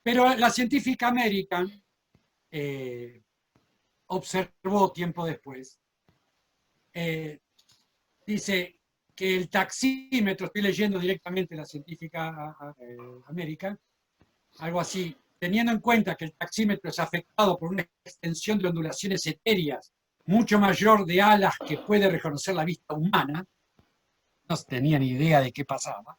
Pero la Scientific American observó tiempo después, dice que el taxímetro, estoy leyendo directamente la Scientific American, algo así, teniendo en cuenta que el taxímetro es afectado por una extensión de ondulaciones etéreas mucho mayor de alas que puede reconocer la vista humana, no tenía ni idea de qué pasaba,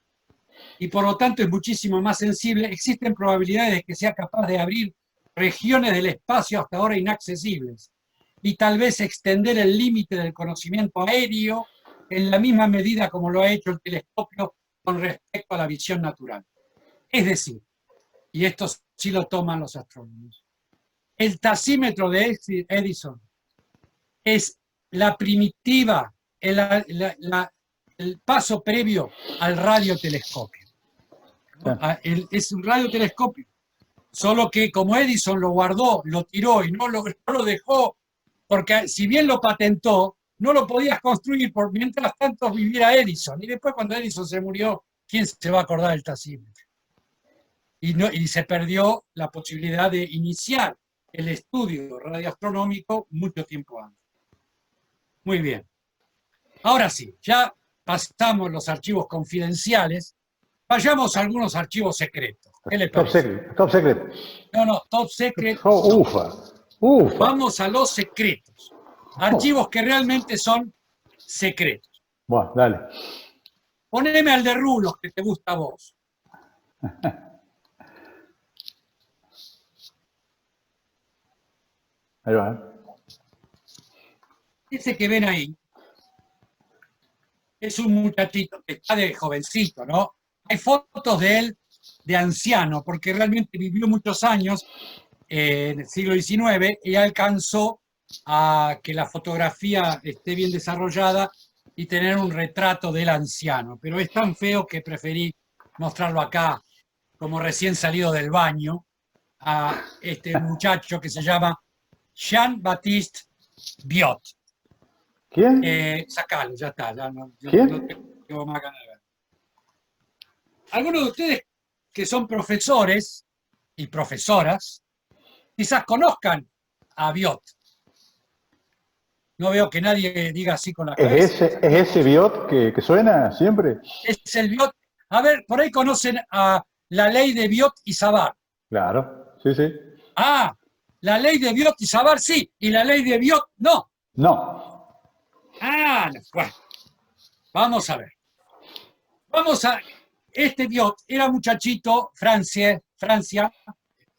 y por lo tanto es muchísimo más sensible, existen probabilidades de que sea capaz de abrir regiones del espacio hasta ahora inaccesibles y tal vez extender el límite del conocimiento aéreo en la misma medida como lo ha hecho el telescopio con respecto a la visión natural. Es decir, y esto sí lo toman los astrónomos, el tasímetro de Edison es la primitiva, el paso previo al radiotelescopio. ¿No? Es un radiotelescopio, solo que como Edison lo guardó, lo tiró y no lo dejó, porque si bien lo patentó, no lo podías construir por mientras tanto viviera Edison. Y después cuando Edison se murió, ¿quién se va a acordar del tasímetro? Y se perdió la posibilidad de iniciar el estudio radioastronómico mucho tiempo antes. Muy bien. Ahora sí, ya pasamos los archivos confidenciales, vayamos a algunos archivos secretos. ¿Qué le Top parece? secret, top secret. No, top secret. Oh, No. ufa, ufa. Vamos a los secretos. Archivos que realmente son secretos. Bueno, dale. Poneme al de Rulos, que te gusta a vos. Ahí va. Ese que ven ahí es un muchachito que está de jovencito, ¿no? Hay fotos de él de anciano, porque realmente vivió muchos años en el siglo XIX y alcanzó a que la fotografía esté bien desarrollada y tener un retrato del anciano. Pero es tan feo que preferí mostrarlo acá como recién salido del baño a este muchacho que se llama Jean-Baptiste Biot. ¿Quién? Sacalo, ya está. Ya no, ¿Quién? no tengo más ganas de ver. Algunos de ustedes que son profesores y profesoras quizás conozcan a Biot. No veo que nadie diga así con la cabeza. ¿Es ese biot que suena siempre? Es el Biot. A ver, por ahí conocen a la ley de Biot y Savart. Claro, sí, sí. Ah, la ley de Biot y Savart sí, y la ley de Biot no. No. Ah, bueno. Vamos a ver. Este Biot era muchachito, Francia,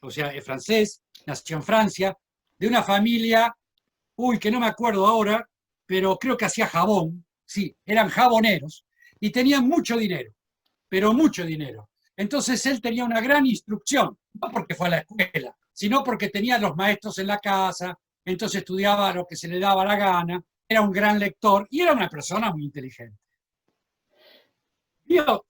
o sea, es francés, nació en Francia, de una familia, que no me acuerdo ahora, pero creo que hacía jabón, sí, eran jaboneros, y tenían mucho dinero, pero mucho dinero. Entonces él tenía una gran instrucción, no porque fue a la escuela, sino porque tenía los maestros en la casa, entonces estudiaba lo que se le daba la gana, era un gran lector y era una persona muy inteligente. Biot,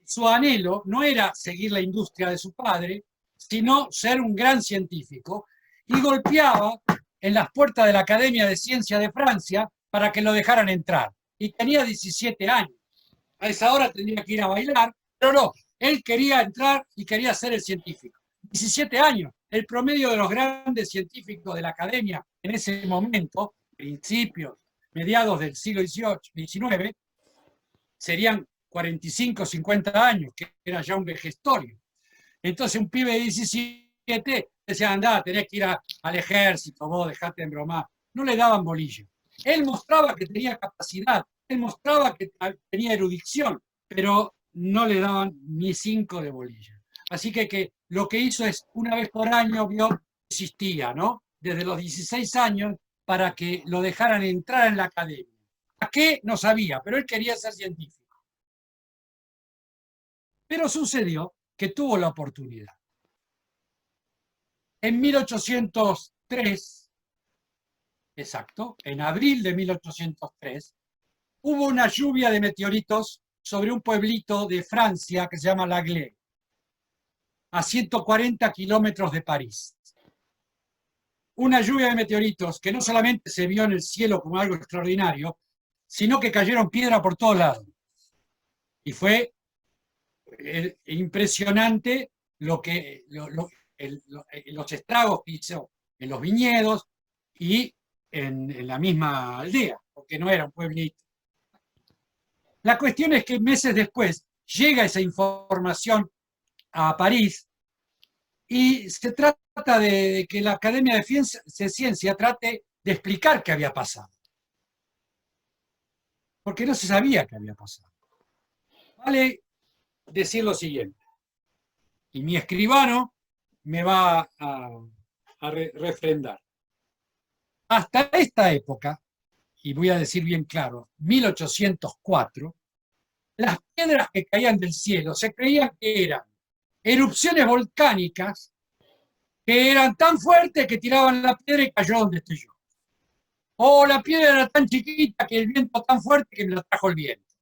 su anhelo no era seguir la industria de su padre, sino ser un gran científico, y golpeaba en las puertas de la Academia de Ciencias de Francia para que lo dejaran entrar. Y tenía 17 años. A esa hora tendría que ir a bailar, pero no, Él quería entrar y quería ser el científico. 17 años. El promedio de los grandes científicos de la academia en ese momento, principios, mediados del siglo XIX, serían 45, 50 años, que era ya un vejestorio. Entonces un pibe de 17 decía, andá, tenés que ir al ejército, vos dejate de bromar. No le daban bolilla. Él mostraba que tenía capacidad, él mostraba que tenía erudición, pero no le daban ni 5 de bolilla. Así que lo que hizo es, una vez por año, vio que existía, ¿no? Desde los 16 años, para que lo dejaran entrar en la academia. ¿A qué? No sabía, pero él quería ser científico. Pero sucedió que tuvo la oportunidad. En 1803, exacto, en abril de 1803, hubo una lluvia de meteoritos sobre un pueblito de Francia que se llama L'Aigle, a 140 kilómetros de París. Una lluvia de meteoritos que no solamente se vio en el cielo como algo extraordinario, sino que cayeron piedra por todos lados. Y fue impresionante los estragos que hizo en los viñedos y en la misma aldea, porque no era un pueblito. La cuestión es que meses después llega esa información a París y se trata de que la Academia de Ciencia trate de explicar qué había pasado. Porque no se sabía qué había pasado. Vale decir lo siguiente, y mi escribano me va a refrendar. Hasta esta época, y voy a decir bien claro, 1804, las piedras que caían del cielo se creían que eran erupciones volcánicas que eran tan fuertes que tiraban la piedra y cayó donde estoy yo. O la piedra era tan chiquita que el viento tan fuerte que me la trajo el viento.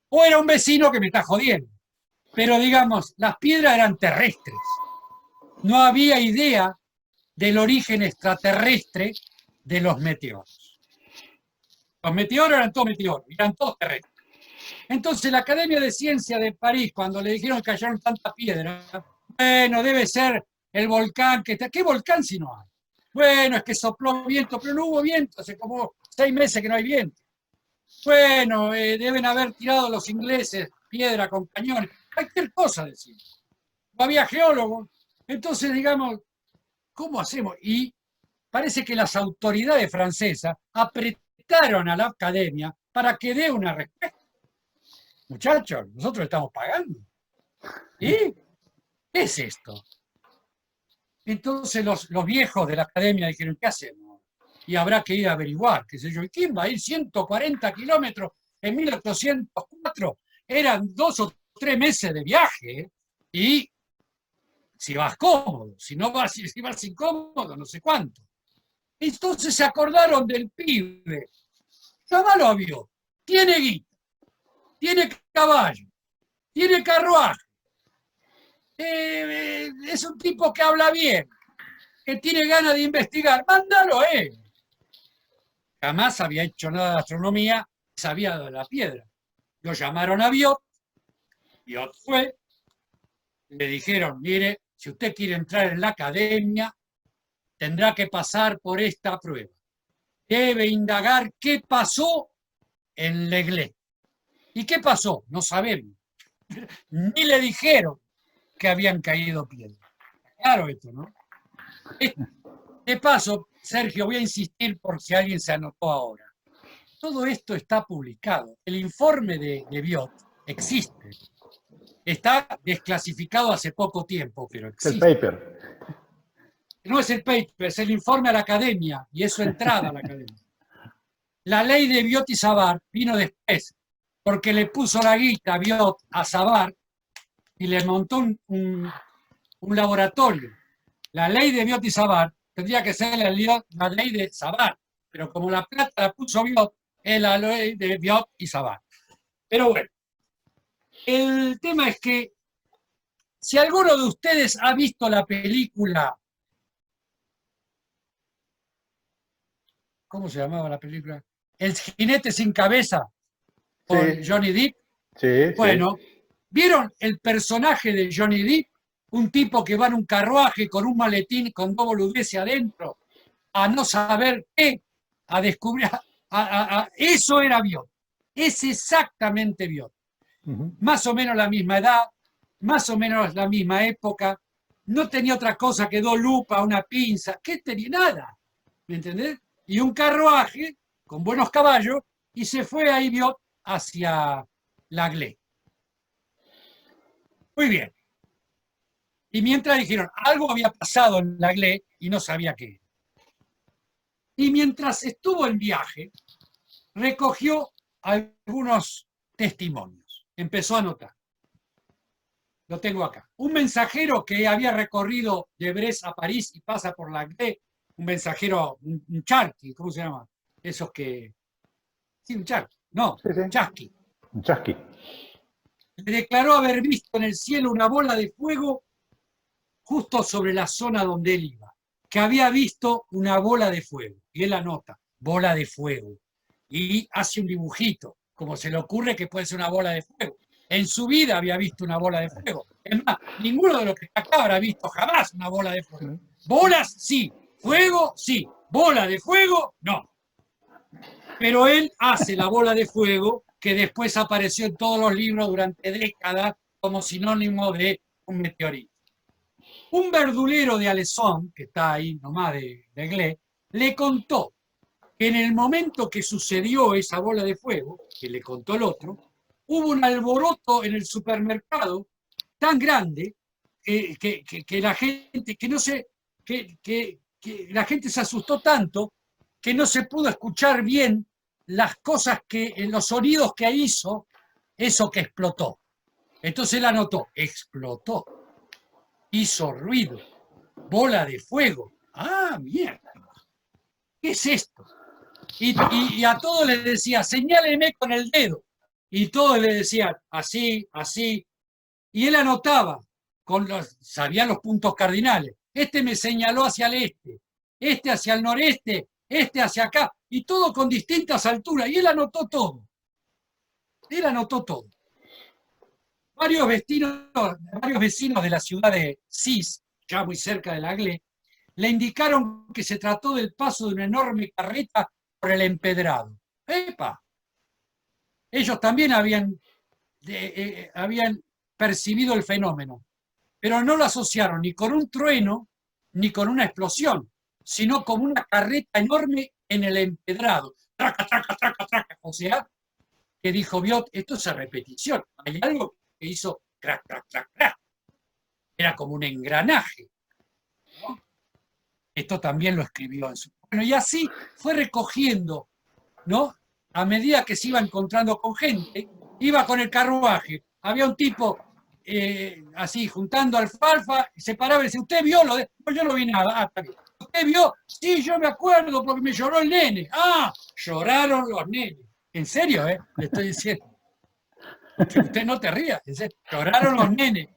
O era un vecino que me está jodiendo. Pero digamos, las piedras eran terrestres. No había idea del origen extraterrestre de los meteoros. Los meteoros eran todos terrestres. Entonces la Academia de Ciencias de París, cuando le dijeron que cayeron tanta piedra, bueno, debe ser el volcán que está. ¿Qué volcán si no hay? Bueno, es que sopló viento, pero no hubo viento, hace como 6 meses que no hay viento. Bueno, deben haber tirado los ingleses piedra con cañones, cualquier cosa decir. No había geólogos. Entonces, digamos, ¿cómo hacemos? Y parece que las autoridades francesas apretaron a la academia para que dé una respuesta. Muchachos, nosotros estamos pagando. ¿Y qué es esto? Entonces los viejos de la academia dijeron, ¿qué hacemos? Y habrá que ir a averiguar, qué sé yo. ¿Y quién va a ir 140 kilómetros en 1804? Eran 2 o 3 meses de viaje, y si vas cómodo, si no vas, si vas incómodo, no sé cuánto. Entonces se acordaron del pibe. Jamás lo vio. Tiene guita, tiene caballo, tiene carruaje. Es un tipo que habla bien, que tiene ganas de investigar. Mándalo a él. Jamás había hecho nada de astronomía, sabía de la piedra. Lo llamaron a Biot, Biot fue, le dijeron, mire, si usted quiere entrar en la academia, tendrá que pasar por esta prueba. Debe indagar qué pasó en L'Aigle. ¿Y qué pasó? No sabemos. Ni le dijeron que habían caído piedras. Claro esto, ¿no? De paso, Sergio, voy a insistir por si alguien se anotó ahora. Todo esto está publicado. El informe de Biot existe. Está desclasificado hace poco tiempo, pero Es el existe. paper. No es el paper, es el informe a la academia y es su entrada a la academia. La ley de Biot y Savart vino después, porque le puso la guita a Biot a Savart y le montó un laboratorio. La ley de Biot y Savart tendría que ser la ley de Savart, pero como la plata la puso Biot, es la ley de Biot y Savart. Pero bueno, el tema es que si alguno de ustedes ha visto la película, ¿cómo se llamaba la película? El jinete sin cabeza, con Sí, Johnny Depp. sí, sí. Bueno, ¿Vieron el personaje de Johnny Depp? Un tipo que va en un carruaje con un maletín con dos boludeces adentro, a no saber qué, a descubrir. Eso era Biot. Es exactamente Biot. Más o menos la misma edad, más o menos la misma época. No tenía otra cosa que dos lupas, una pinza. ¿Qué tenía? Nada. ¿Me entendés? Y un carruaje con buenos caballos y se fue ahí Biot hacia L'Aglet. Muy bien. Y mientras dijeron, algo había pasado en L'Aglet y no sabía qué. Y mientras estuvo en viaje, recogió algunos testimonios. Empezó a anotar. Lo tengo acá. Un mensajero que había recorrido de Brest a París y pasa por L'Aglet, un mensajero, un charqui, ¿cómo se llama? Esos que... Sí, un charqui. No, Sí, sí. chasqui. Un chasqui. Le declaró haber visto en el cielo una bola de fuego justo sobre la zona donde él iba, que había visto una bola de fuego. Y él anota, bola de fuego. Y hace un dibujito, como se le ocurre que puede ser una bola de fuego. En su vida había visto una bola de fuego. Es más, ninguno de los que está acá habrá visto jamás una bola de fuego. Bolas, sí. Fuego, sí. Bola de fuego, no. Pero él hace la bola de fuego que después apareció en todos los libros durante décadas como sinónimo de un meteorito. Un verdulero de Alessón, que está ahí nomás de Glé, le contó que en el momento que sucedió esa bola de fuego, que le contó el otro, hubo un alboroto en el supermercado tan grande que la gente, que no sé, que la gente se asustó tanto que no se pudo escuchar bien las cosas los sonidos que hizo eso que explotó. Entonces él anotó, explotó, hizo ruido, bola de fuego. Ah, mierda, ¿qué es esto? Y a todos les decía, señáleme con el dedo. Y todos le decían, así, así. Y él anotaba, sabía los puntos cardinales. Este me señaló hacia el este hacia el noreste, este hacia acá. Y todo con distintas alturas. Y él anotó todo. Él anotó todo. Varios vecinos de la ciudad de Sis, ya muy cerca de L'Aglet, le indicaron que se trató del paso de una enorme carreta por el empedrado. ¡Epa! Ellos también habían percibido el fenómeno, pero no lo asociaron ni con un trueno ni con una explosión, sino como una carreta enorme en el empedrado. Traca, traca, traca, traca. O sea, que dijo Biot, esto es a repetición. Hay algo que hizo crac, crac, crac, crac. Era como un engranaje. ¿No? Esto también lo escribió en su... Bueno, y así fue recogiendo, ¿no? A medida que se iba encontrando con gente, iba con el carruaje. Había un tipo así, juntando alfalfa, se paraba y decía, ¿usted vio lo de...? No, yo no vi nada. Ah, está bien. ¿Usted vio? Sí, yo me acuerdo porque me lloró el nene. Ah, lloraron los nenes. En serio, le estoy diciendo. Que usted no te ría. Lloraron los nenes.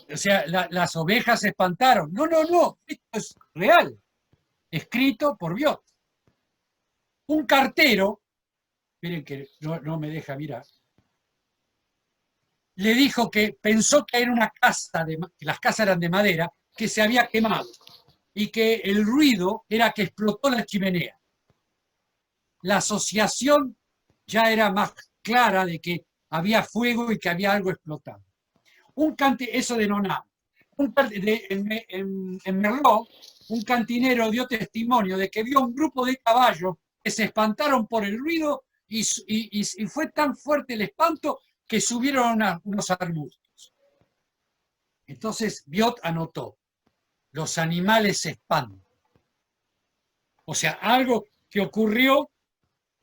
O sea, las ovejas se espantaron. No, no, no. Esto es real. Escrito por Biot. Un cartero, miren que no me deja mirar, le dijo que pensó que era una casa, que las casas eran de madera, que se había quemado y que el ruido era que explotó la chimenea. La asociación ya era más clara de que había fuego y que había algo explotado. Eso de Noná. En Merlot, un cantinero dio testimonio de que vio un grupo de caballos que se espantaron por el ruido y fue tan fuerte el espanto que subieron unos arbustos. Entonces Biot anotó, los animales se espantan. O sea, algo que ocurrió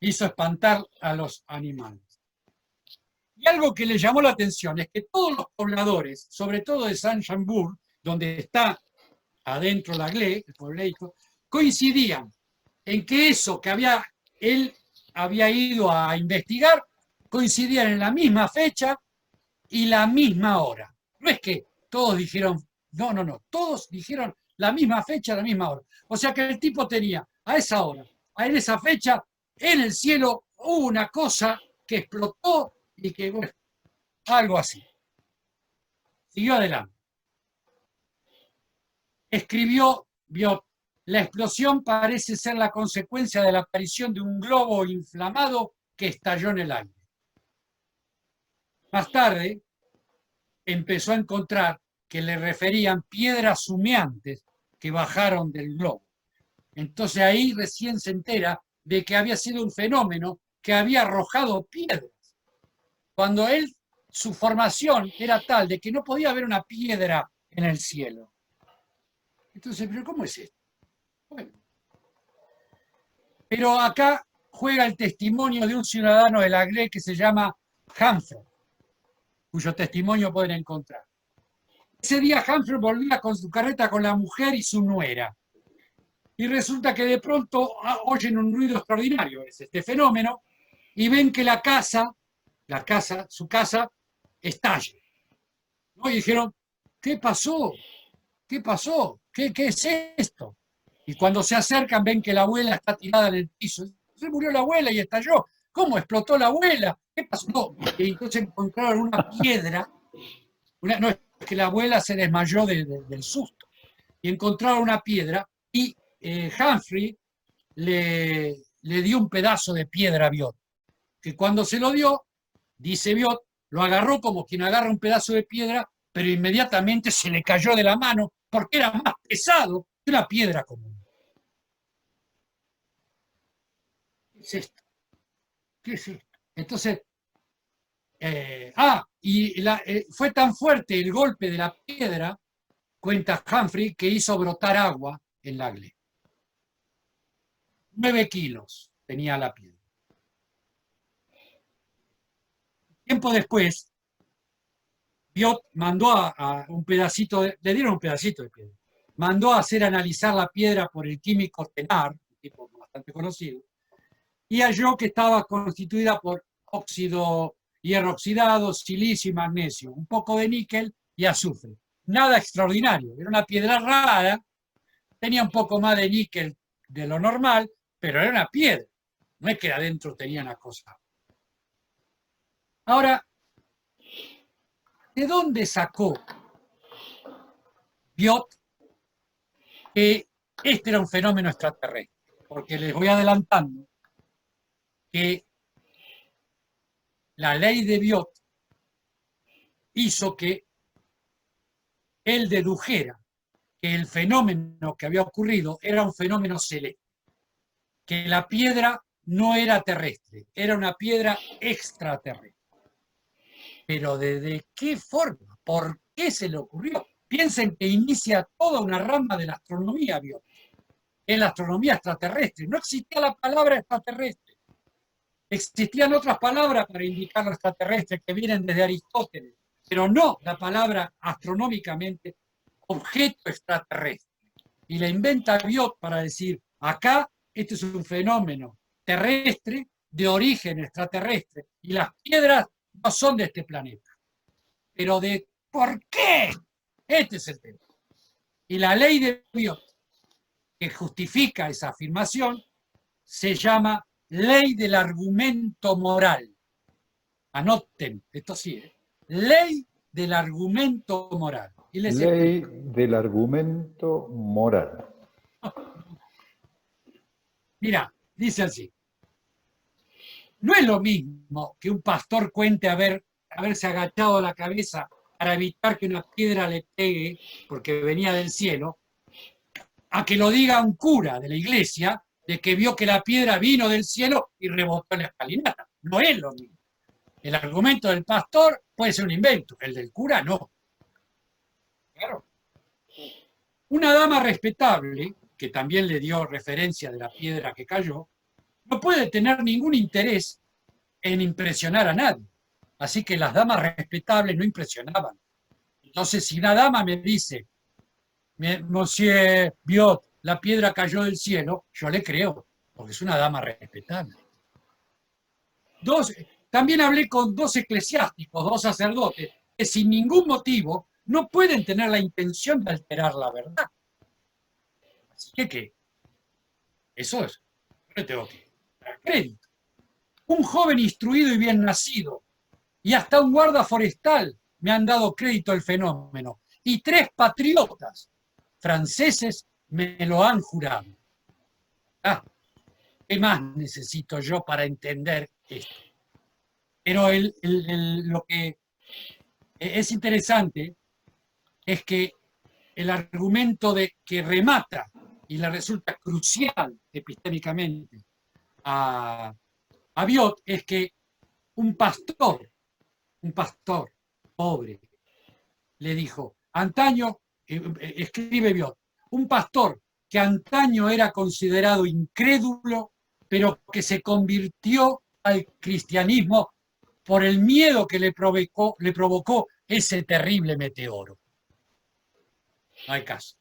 hizo espantar a los animales. Y algo que le llamó la atención es que todos los pobladores, sobre todo de Saint-Chambour, donde está adentro L'Aglet, el pueblito, coincidían en que eso que él había ido a investigar coincidían en la misma fecha y la misma hora. No es que todos dijeron, no, todos dijeron la misma fecha, la misma hora. O sea que el tipo tenía a esa hora, en esa fecha, en el cielo hubo una cosa que explotó y que, bueno, algo así. siguió adelante. Escribió, vio, la explosión parece ser la consecuencia de la aparición de un globo inflamado que estalló en el aire. Más tarde, empezó a encontrar que le referían piedras humeantes que bajaron del globo. Entonces ahí recién se entera de que había sido un fenómeno que había arrojado piedras. Cuando él, su formación era tal de que no podía haber una piedra en el cielo. Entonces, ¿pero cómo es esto? Bueno. Pero acá juega el testimonio de un ciudadano de Langley que se llama Humphrey, cuyo testimonio pueden encontrar. Ese día Humphrey volvía con su carreta con la mujer y su nuera. Y resulta que de pronto oyen un ruido extraordinario, es este fenómeno, y ven que su casa, estalla. ¿No? Y dijeron, ¿qué pasó? ¿Qué pasó? ¿Qué es esto? Y cuando se acercan ven que la abuela está tirada en el piso. Se murió la abuela y estalló. ¿Cómo explotó la abuela? ¿Qué pasó? Y entonces encontraron una piedra. No, es que la abuela se desmayó del susto. Y encontraron una piedra y Humphrey le dio un pedazo de piedra a Biot. Que cuando se lo dio, dice Biot, lo agarró como quien agarra un pedazo de piedra, pero inmediatamente se le cayó de la mano porque era más pesado que una piedra común. ¿Qué es esto? ¿Qué es esto? Entonces, fue tan fuerte el golpe de la piedra, cuenta Humphrey, que hizo brotar agua en Langley. 9 kilos tenía la piedra. Tiempo después, Biot mandó a un pedacito, le dieron un pedacito de piedra, mandó a hacer analizar la piedra por el químico Thenard, un tipo bastante conocido, y halló que estaba constituida por óxido, hierro oxidado, silicio y magnesio, un poco de níquel y azufre. Nada extraordinario, era una piedra rara, tenía un poco más de níquel de lo normal, pero era una piedra, no es que adentro tenía una cosa. Ahora, ¿de dónde sacó Biot que este era un fenómeno extraterrestre? Porque les voy adelantando que la ley de Biot hizo que él dedujera que el fenómeno que había ocurrido era un fenómeno celeste, que la piedra no era terrestre, era una piedra extraterrestre. Pero ¿de qué forma? ¿Por qué se le ocurrió? Piensen que inicia toda una rama de la astronomía Biot, en la astronomía extraterrestre. No existía la palabra extraterrestre. Existían otras palabras para indicar lo extraterrestre que vienen desde Aristóteles, pero no la palabra astronómicamente objeto extraterrestre. Y la inventa Biot para decir, acá este es un fenómeno terrestre de origen extraterrestre y las piedras no son de este planeta. Pero de ¿por qué? Este es el tema. Y la ley de Biot que justifica esa afirmación se llama ley del argumento moral. Anoten, esto sí, ley del argumento moral. Y les ley del argumento moral. Mira, dice así. No es lo mismo que un pastor cuente haberse agachado la cabeza para evitar que una piedra le pegue porque venía del cielo, a que lo diga un cura de la iglesia de que vio que la piedra vino del cielo y rebotó en la escalinata. No es lo mismo. El argumento del pastor puede ser un invento, el del cura no. Claro. Una dama respetable, que también le dio referencia de la piedra que cayó, no puede tener ningún interés en impresionar a nadie. Así que las damas respetables no impresionaban. Entonces, si una dama me dice, Monsieur Biot, la piedra cayó del cielo, yo le creo, porque es una dama respetable. También hablé con 2 eclesiásticos, 2 sacerdotes, que sin ningún motivo no pueden tener la intención de alterar la verdad. Así que, ¿qué? Eso es. No tengo que dar crédito. Un joven instruido y bien nacido, y hasta un guarda forestal, me han dado crédito del fenómeno. Y 3 patriotas franceses me lo han jurado. Ah, ¿qué más necesito yo para entender esto? Pero lo que es interesante es que el argumento que remata y le resulta crucial epistémicamente a Biot es que un pastor pobre, le dijo, antaño, escribe Biot, un pastor que antaño era considerado incrédulo, pero que se convirtió al cristianismo por el miedo que le provocó ese terrible meteoro. No hay caso.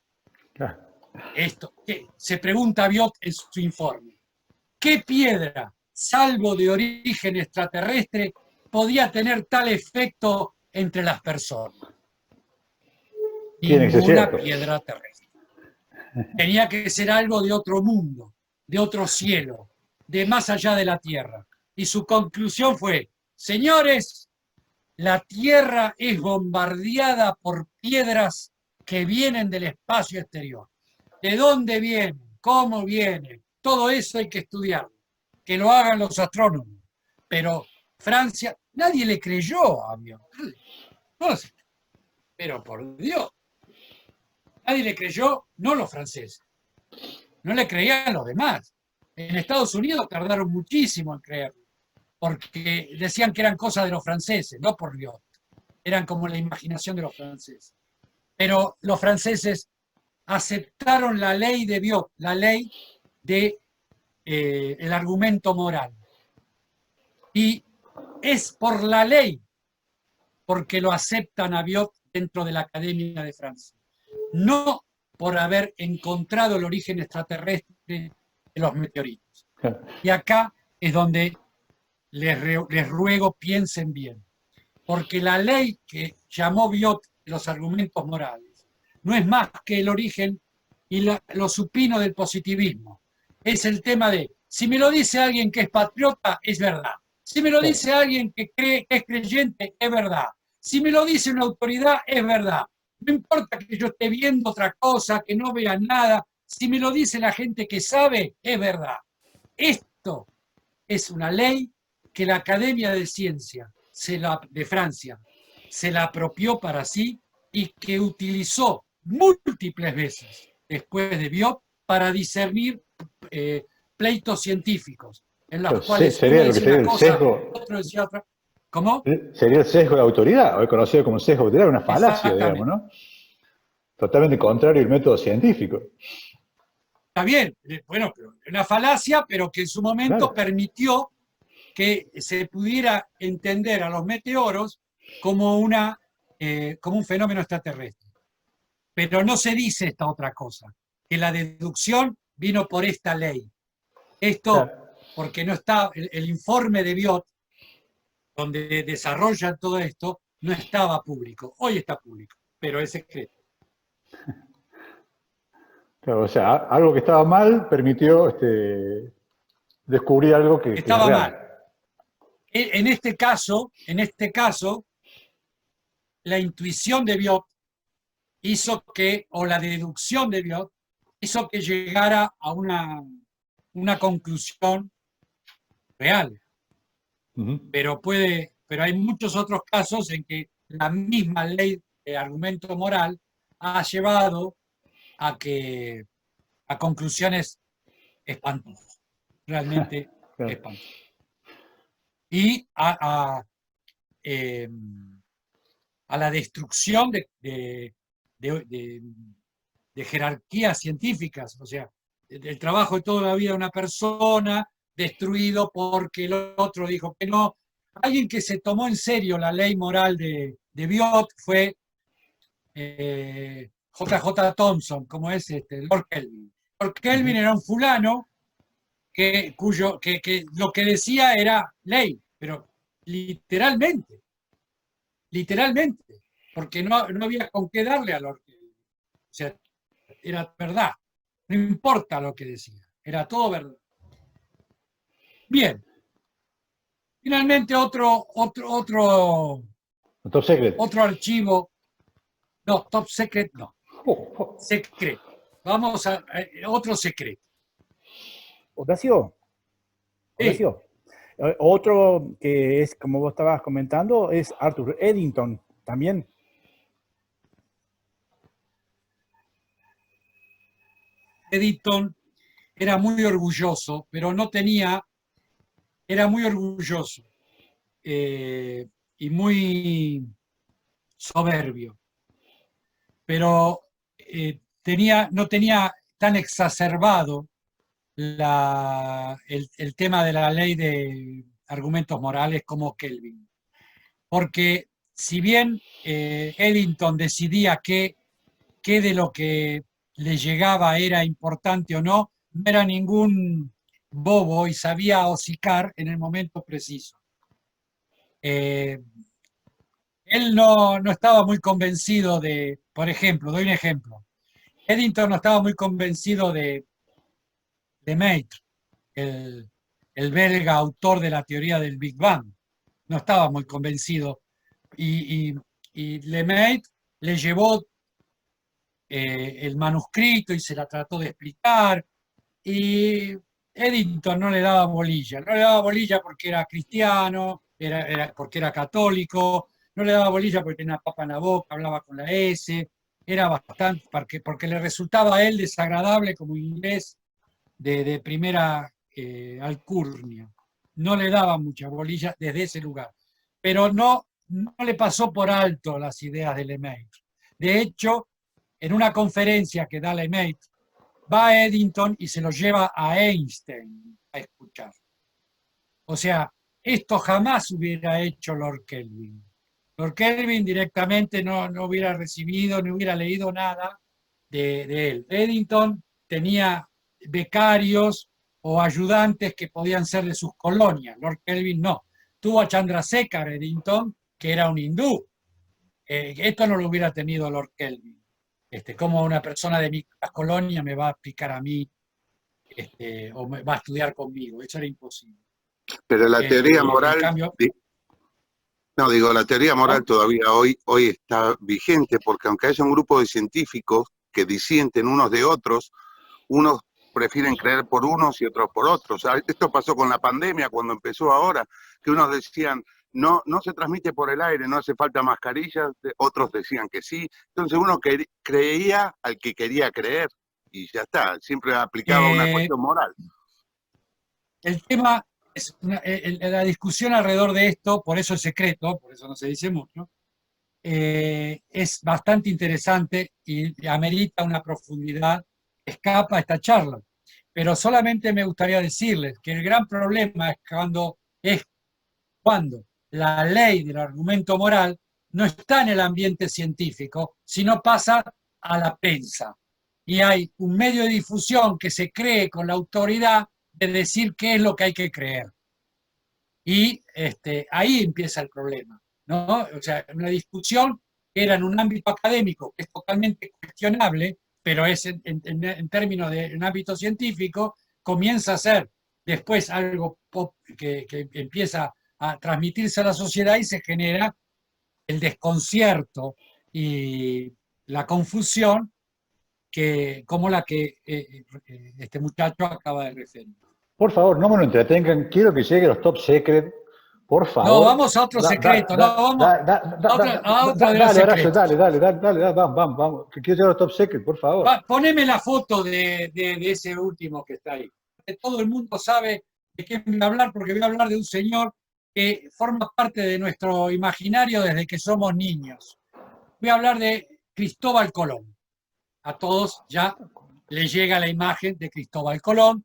Esto, se pregunta Biot en su informe. ¿Qué piedra, salvo de origen extraterrestre, podía tener tal efecto entre las personas? Tiene que ser Ninguna cierto. piedra terrestre. Tenía que ser algo de otro mundo, de otro cielo, de más allá de la Tierra. Y su conclusión fue, señores, la Tierra es bombardeada por piedras que vienen del espacio exterior. ¿De dónde vienen? ¿Cómo vienen? Todo eso hay que estudiarlo. Que lo hagan los astrónomos. Pero Francia, nadie le creyó a Biot. Pero por Dios, nadie le creyó, no los franceses. No le creían los demás. En Estados Unidos tardaron muchísimo en creerlo, porque decían que eran cosas de los franceses, no por Biot. Eran como la imaginación de los franceses. Pero los franceses aceptaron la ley de Biot, la ley de el argumento moral. Y es por la ley porque lo aceptan a Biot dentro de la Academia de Francia. No por haber encontrado el origen extraterrestre de los meteoritos. Y acá es donde les ruego piensen bien. Porque la ley que llamó Biot los argumentos morales no es más que el origen y lo supino del positivismo. Es el tema de, si me lo dice alguien que es patriota, es verdad. Si me lo dice alguien que cree que es creyente, es verdad. Si me lo dice una autoridad, es verdad. No importa que yo esté viendo otra cosa, que no vea nada. Si me lo dice la gente que sabe, es verdad. Esto es una ley que la Academia de Ciencia de Francia se la apropió para sí y que utilizó múltiples veces después de Biot para discernir pleitos científicos en los cuales Sería uno lo que decía sería una el cosa, sesgo. otro decía otra. ¿Cómo? Sería el sesgo de autoridad, hoy conocido como sesgo de autoridad, una falacia, digamos, Exactamente. ¿no? Totalmente contrario al método científico. Está bien, bueno, una falacia, pero que en su momento Claro. permitió que se pudiera entender a los meteoros como, como un fenómeno extraterrestre. Pero no se dice esta otra cosa, que la deducción vino por esta ley. Esto Claro. porque no está, el informe de Biot, donde desarrollan todo esto, no estaba público. Hoy está público, pero es secreto. Claro, o sea, algo que estaba mal permitió descubrir algo que es Estaba mal. real. En este caso, la intuición de Biot hizo que, o la deducción de Biot, hizo que llegara a una conclusión real. Pero hay muchos otros casos en que la misma ley de argumento moral ha llevado a conclusiones espantosas, realmente Claro. espantosas. Y a la destrucción de jerarquías científicas, o sea, el trabajo de toda la vida de una persona destruido porque el otro dijo que no. Alguien que se tomó en serio la ley moral de Biot fue J.J. Thomson, como es Lord Kelvin. Lord Kelvin era un fulano que lo que decía era ley, pero literalmente, porque no había con qué darle a Lord Kelvin. O sea, era verdad, no importa lo que decía, era todo verdad. Bien, finalmente otro Top Secret. Otro archivo, no, Top Secret no, Secret. Vamos a otro secreto. Horacio, Sí. Otro que es, como vos estabas comentando, es Arthur Eddington también. Eddington era muy orgulloso, pero no tenía, era muy orgulloso y muy soberbio, pero no tenía tan exacerbado el tema de la ley de argumentos morales como Kelvin. Porque si bien Eddington decidía qué de lo que le llegaba era importante o no, no era ningún bobo y sabía hocicar en el momento preciso. Él no estaba muy convencido de, por ejemplo, doy un ejemplo, Eddington no estaba muy convencido de Lemaitre, el belga autor de la teoría del Big Bang. No estaba muy convencido. Y Lemaitre le llevó el manuscrito y se la trató de explicar. Y Eddington no le daba bolilla. No le daba bolilla porque era cristiano, porque era católico, no le daba bolilla porque tenía papa en la boca, hablaba con la S. Era bastante, porque le resultaba a él desagradable como inglés de primera alcurnia. No le daba mucha bolilla desde ese lugar. Pero no le pasó por alto las ideas de Lemaitre. De hecho, en una conferencia que da Lemaitre, va a Eddington y se lo lleva a Einstein a escuchar. O sea, esto jamás hubiera hecho Lord Kelvin. Lord Kelvin directamente no hubiera recibido, ni hubiera leído nada de él. Eddington tenía becarios o ayudantes que podían ser de sus colonias. Lord Kelvin no. Tuvo a Chandrasekhar Eddington, que era un hindú. Esto no lo hubiera tenido Lord Kelvin. Como una persona de mi colonia me va a explicar a mí o me va a estudiar conmigo. Eso era imposible. Pero la teoría moral, cambio, no digo, la teoría moral ¿no? todavía hoy está vigente, porque aunque haya un grupo de científicos que disienten unos de otros, unos prefieren creer por unos y otros por otros. Esto pasó con la pandemia cuando empezó ahora, que unos decían no se transmite por el aire, no hace falta mascarillas, otros decían que sí. Entonces uno creía al que quería creer y ya está, siempre aplicaba una cuestión moral. El tema es la discusión alrededor de esto, por eso es secreto, por eso no se dice mucho, es bastante interesante y amerita una profundidad, escapa esta charla. Pero solamente me gustaría decirles que el gran problema es cuando la ley del argumento moral no está en el ambiente científico, sino pasa a la prensa. Y hay un medio de difusión que se cree con la autoridad de decir qué es lo que hay que creer. Y ahí empieza el problema, ¿no? O sea, una discusión que era en un ámbito académico, que es totalmente cuestionable, pero es en términos de un ámbito científico, comienza a ser después algo que empieza a transmitirse a la sociedad y se genera el desconcierto y la confusión como la que este muchacho acaba de referir. Por favor, no me lo entretengan. Quiero que llegue los Top Secret. Por favor. No, vamos a otro secreto. Vamos a otro de los secretos. Dale, vamos. Que quiero llegar a los Top Secret, por favor. Poneme la foto de ese último que está ahí. Todo el mundo sabe de quién voy a hablar, porque voy a hablar de un señor que forma parte de nuestro imaginario desde que somos niños. Voy a hablar de Cristóbal Colón. A todos ya les llega la imagen de Cristóbal Colón.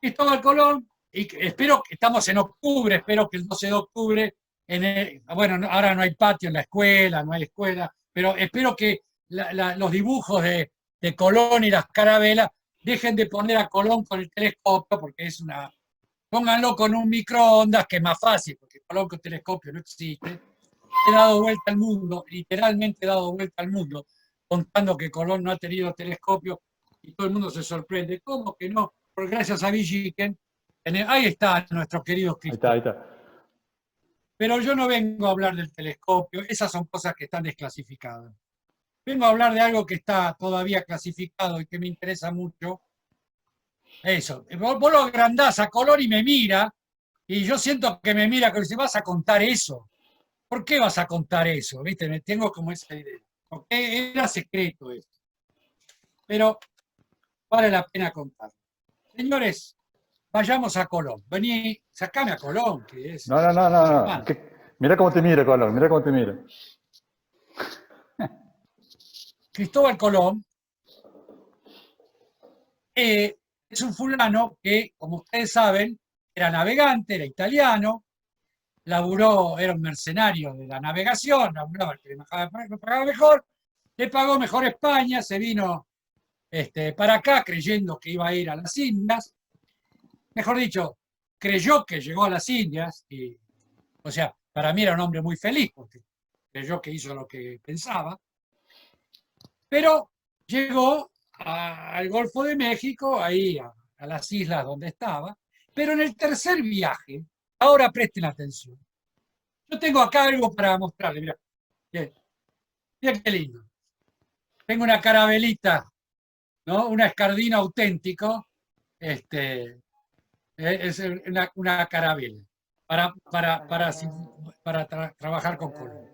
Cristóbal Colón, y espero que estamos en octubre, espero que el 12 de octubre, bueno, ahora no hay patio en la escuela, no hay escuela, pero espero que los dibujos de Colón y las carabelas dejen de poner a Colón con el telescopio, porque pónganlo con un microondas, que es más fácil, porque Colón con telescopio no existe. He dado vuelta al mundo, literalmente he dado vuelta al mundo, contando que Colón no ha tenido telescopio, y todo el mundo se sorprende. ¿Cómo que no? Porque gracias a Villiquen, ahí está nuestro querido Cristóbal. Ahí está. Pero yo no vengo a hablar del telescopio, esas son cosas que están desclasificadas. Vengo a hablar de algo que está todavía clasificado y que me interesa mucho. Eso, vos lo agrandás a color y me mira, y yo siento que me mira, que dice, ¿vas a contar eso? ¿Por qué vas a contar eso? ¿Viste? Me tengo como esa idea. Porque era secreto esto. Pero vale la pena contar. Señores, vayamos a Colón. Vení, sacame a Colón, que es... No, no, no, no, no. Mira cómo te mira, Colón, mira cómo te mira. Cristóbal Colón es un fulano que, como ustedes saben, era navegante, era italiano, laburó, era un mercenario de la navegación, laburaba el que le pagaba mejor, le pagó mejor España, se vino para acá creyendo que iba a ir a las Indias, mejor dicho, creyó que llegó a las Indias, y, o sea, para mí era un hombre muy feliz, porque creyó que hizo lo que pensaba, pero llegó al Golfo de México, ahí a las islas donde estaba, pero en el tercer viaje, ahora presten atención, yo tengo acá algo para mostrarles, mira, mira qué lindo. Tengo una carabelita, ¿no? Una escardina auténtico, es una carabela para trabajar con color.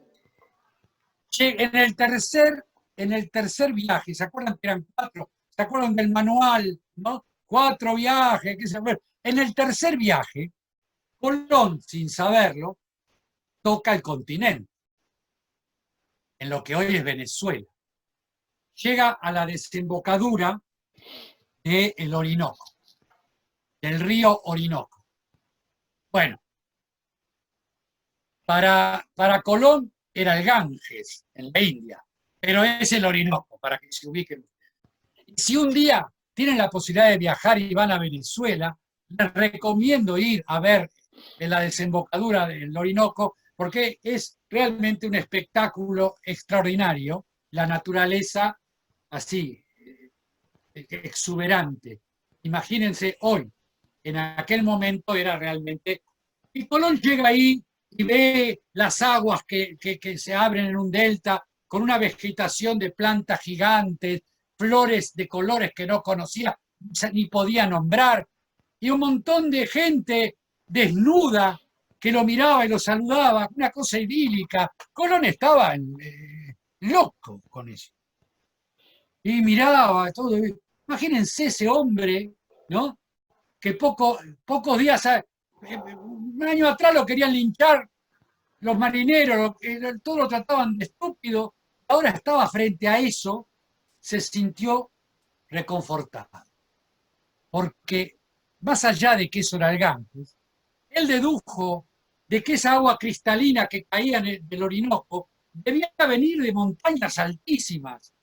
En el tercer viaje, ¿se acuerdan que eran 4? ¿Se acuerdan del manual? ¿No? 4 viajes, qué sé yo. En el tercer viaje, Colón, sin saberlo, toca el continente, en lo que hoy es Venezuela. Llega a la desembocadura del Orinoco, del río Orinoco. Bueno, para Colón era el Ganges, en la India, pero es el Orinoco, para que se ubiquen. Si un día tienen la posibilidad de viajar y van a Venezuela, les recomiendo ir a ver en la desembocadura del Orinoco, porque es realmente un espectáculo extraordinario, la naturaleza así, exuberante. Imagínense hoy, en aquel momento era realmente... Y Colón llega ahí y ve las aguas que se abren en un delta con una vegetación de plantas gigantes, flores de colores que no conocía ni podía nombrar, y un montón de gente desnuda que lo miraba y lo saludaba, una cosa idílica. Colón estaba loco con eso. Y miraba todo. Imagínense ese hombre, ¿no? Que pocos días, un año atrás lo querían linchar los marineros, todos lo trataban de estúpido, ahora estaba frente a eso, se sintió reconfortado. Porque más allá de que eso era el Ganges, él dedujo de que esa agua cristalina que caía del Orinoco debía venir de montañas altísimas,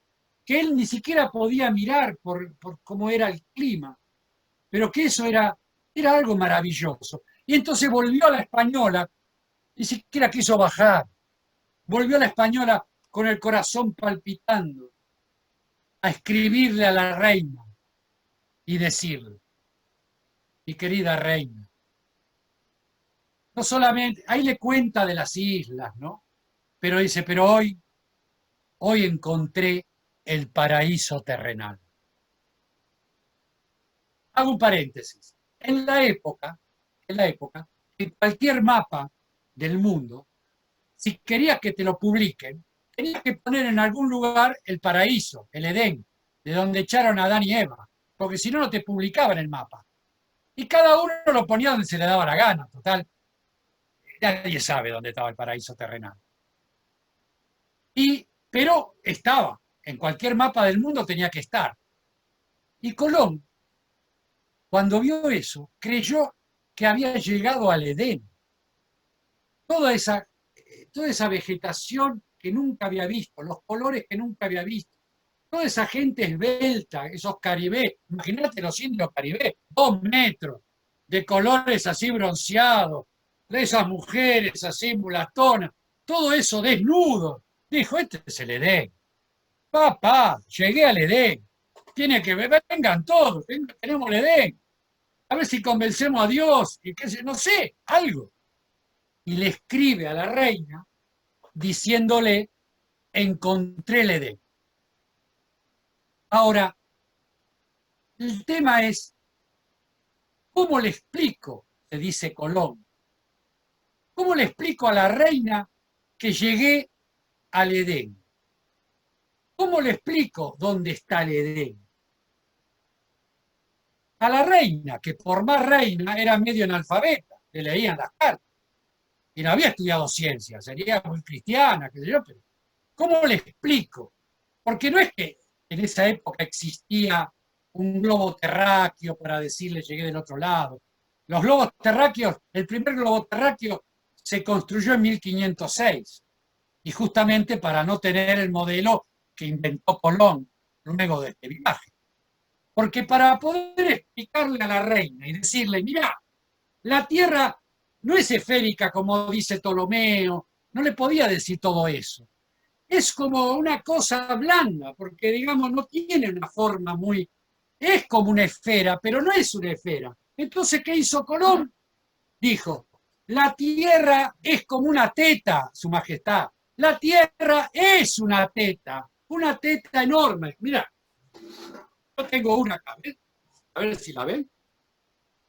que él ni siquiera podía mirar por cómo era el clima, pero que eso era algo maravilloso. Y entonces volvió a la Española, ni siquiera quiso bajar, volvió a la Española con el corazón palpitando, a escribirle a la reina y decirle, mi querida reina, no solamente, ahí le cuenta de las islas, ¿no? Pero dice, pero hoy encontré el paraíso terrenal. Hago un paréntesis. En la época, en cualquier mapa del mundo, si querías que te lo publiquen, tenías que poner en algún lugar el paraíso, el Edén, de donde echaron a Adán y Eva, porque si no, no te publicaban el mapa. Y cada uno lo ponía donde se le daba la gana, total. Nadie sabe dónde estaba el paraíso terrenal. Pero estaba, en cualquier mapa del mundo tenía que estar. Y Colón, cuando vio eso, creyó que había llegado al Edén. Toda esa vegetación que nunca había visto, los colores que nunca había visto, toda esa gente esbelta, esos caribés, imagínate los indios caribés, 2 metros, de colores así bronceados, de esas mujeres así mulatonas, todo eso desnudo. Dijo, este es el Edén. Papá, llegué al Edén. Tiene que ver, vengan todos, tenemos el Edén. A ver si convencemos a Dios, y qué sé, no sé, algo. y le escribe a la reina diciéndole: encontré el Edén. Ahora, el tema es, ¿cómo le explico? Se dice Colón. ¿Cómo le explico a la reina que llegué al Edén? ¿Cómo le explico dónde está el Edén? A la reina, que por más reina era medio analfabeta, le leían las cartas y no había estudiado ciencia, sería muy cristiana, qué sé yo, pero ¿cómo le explico? Porque no es que en esa época existía un globo terráqueo para decirle llegué del otro lado. Los globos terráqueos, el primer globo terráqueo se construyó en 1506 y justamente para no tener el modelo que inventó Colón luego de este viaje. Porque para poder explicarle a la reina y decirle, mira, la Tierra no es esférica como dice Ptolomeo, no le podía decir todo eso. Es como una cosa blanda, porque digamos no tiene una forma muy... Es como una esfera, pero no es una esfera. Entonces, ¿qué hizo Colón? Dijo, la Tierra es como una teta, Su Majestad. La Tierra es una teta enorme. Mira, yo tengo una acá, ¿ves? A ver si la ven.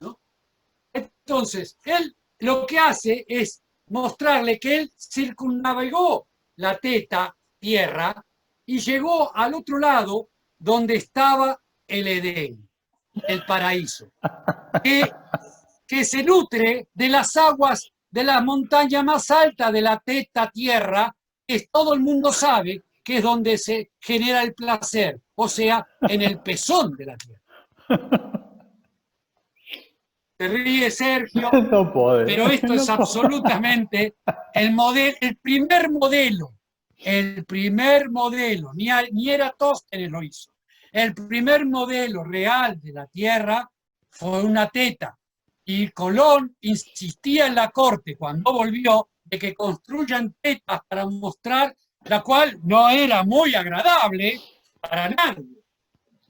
¿No? Entonces, él lo que hace es mostrarle que él circunnavegó la teta, tierra, y llegó al otro lado donde estaba el Edén, el paraíso, que se nutre de las aguas de la montaña más alta de la teta tierra, que todo el mundo sabe que es donde se genera el placer, o sea, en el pezón de la tierra. Se ríe Sergio, No puede. pero esto es absolutamente el primer modelo, ni Eratóstenes lo hizo. El primer modelo real de la Tierra fue una teta. Y Colón insistía en la corte, cuando volvió, de que construyan tetas para mostrar, la cual no era muy agradable para nadie.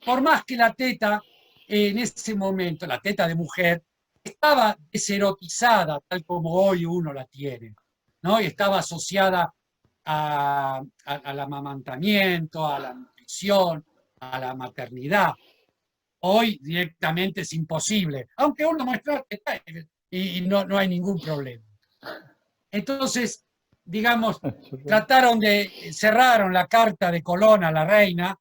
Por más que la teta, en ese momento, la teta de mujer, estaba deserotizada, tal como hoy uno la tiene, ¿no? Y estaba asociada al amamantamiento, a la nutrición, a la maternidad. Hoy directamente es imposible, aunque uno muestra que está y no hay ningún problema. Entonces, digamos, cerraron la carta de Colón a la reina,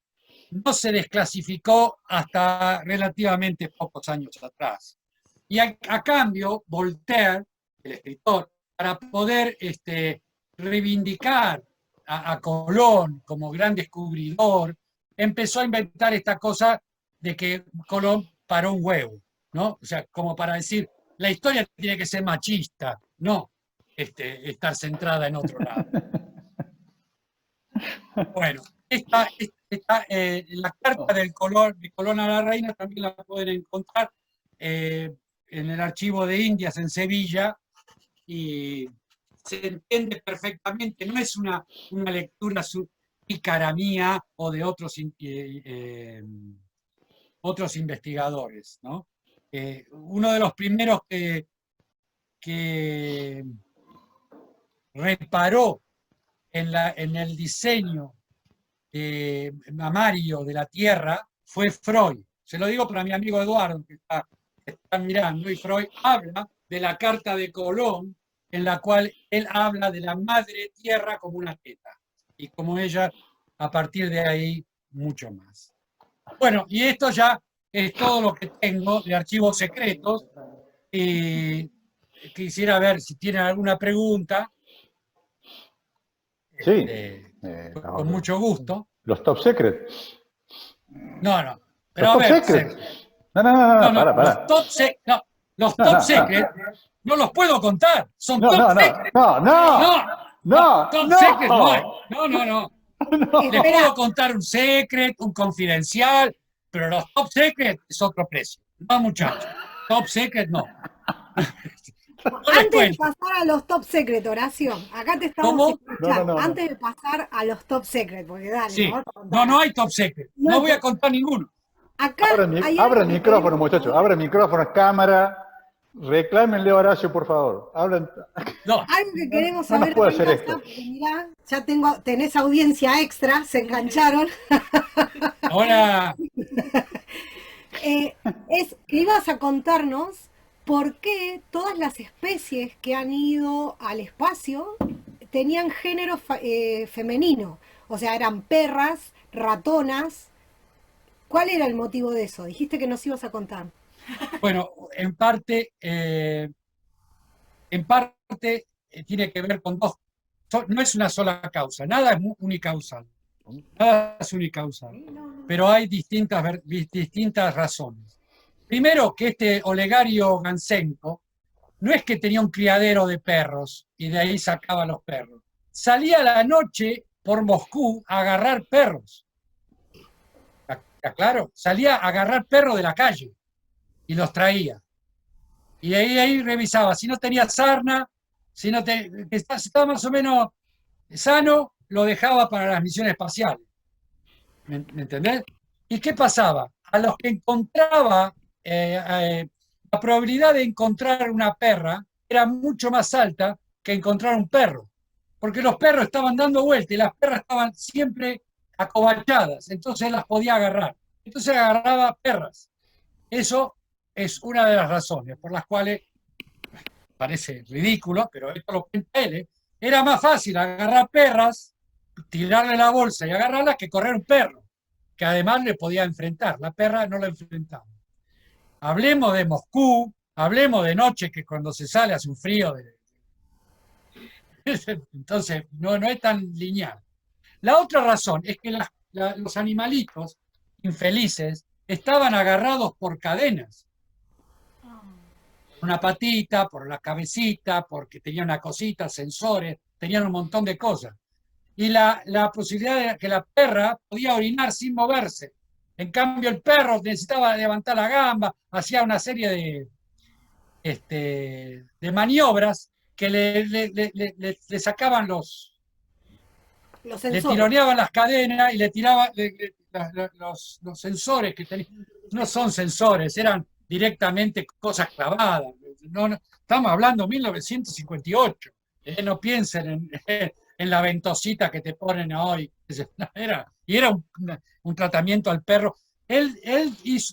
no se desclasificó hasta relativamente pocos años atrás. Y a cambio, Voltaire, el escritor, para poder reivindicar a Colón como gran descubridor, empezó a inventar esta cosa de que Colón paró un huevo, ¿no? O sea, como para decir, la historia tiene que ser machista, no estar centrada en otro lado. Bueno, la carta de Colón a la reina también la pueden encontrar en el archivo de Indias en Sevilla, y se entiende perfectamente, no es una lectura pícara mía o de otros investigadores, ¿no? Uno de los primeros que reparó en el diseño mamario de la Tierra fue Freud. Se lo digo para mi amigo Eduardo, que están mirando, y Freud habla de la carta de Colón, en la cual él habla de la madre tierra como una teta, y como ella, a partir de ahí, mucho más. Bueno, y esto ya es todo lo que tengo de archivos secretos, y quisiera ver si tienen alguna pregunta. Sí. Con mucho gusto. Los top secret. No. Pero los a ver, top secret. No, para. Los top secret no los puedo contar. Son top secret. No. Top secret no hay. No. Les puedo contar un secret, un confidencial, pero los top secret es otro precio. No, muchachos. Top secret no. Antes de pasar a los top secret, Horacio, acá te estamos escuchando. Antes de pasar a los top secret, porque dale, sí. No hay top secret. No voy a contar ninguno. Acá abre el micrófono, muchachos. Abre el micrófono, cámara. Reclámenle a Horacio, por favor. Hablan. No, Algo que queremos No nos saber puede acá en hacer casa, esto. porque mirá, ya tenés audiencia extra, se engancharon. ahora, Es que ibas a contarnos por qué todas las especies que han ido al espacio tenían género femenino. O sea, eran perras, ratonas. ¿Cuál era el motivo de eso? Dijiste que nos ibas a contar. bueno, en parte tiene que ver con dos. No es una sola causa, nada es unicausal. Nada es unicausal. Pero hay distintas razones. Primero, que este Olegario Gansenko no es que tenía un criadero de perros y de ahí sacaba los perros. Salía a la noche por Moscú a agarrar perros. ¿Está claro? Salía a agarrar perros de la calle y los traía. Y ahí revisaba. Si no tenía sarna, si no estaba más o menos sano, lo dejaba para las misiones espaciales. ¿Me entendés? ¿Y qué pasaba? A los que encontraba, la probabilidad de encontrar una perra era mucho más alta que encontrar un perro, porque los perros estaban dando vueltas y las perras estaban siempre acobachadas, entonces las podía agarrar. Entonces agarraba perras. Eso es una de las razones por las cuales, parece ridículo, pero esto lo cuenta él, era más fácil agarrar perras, tirarle la bolsa y agarrarlas que correr un perro, que además le podía enfrentar. La perra no la enfrentaba. Hablemos de Moscú, hablemos de noche, que cuando se sale hace un frío. Entonces, no es tan lineal. La otra razón es que los animalitos infelices estaban agarrados por cadenas. Una patita, por la cabecita, porque tenían una cosita, sensores, tenían un montón de cosas. Y la posibilidad de que la perra podía orinar sin moverse. En cambio, el perro necesitaba levantar la gamba, hacía una serie de maniobras que le sacaban le sensores. tironeaban las cadenas y le tiraban los sensores que tenían. No son sensores, eran directamente cosas clavadas. Estamos hablando de 1958. No piensen en la ventosita que te ponen hoy. Era un tratamiento al perro. Él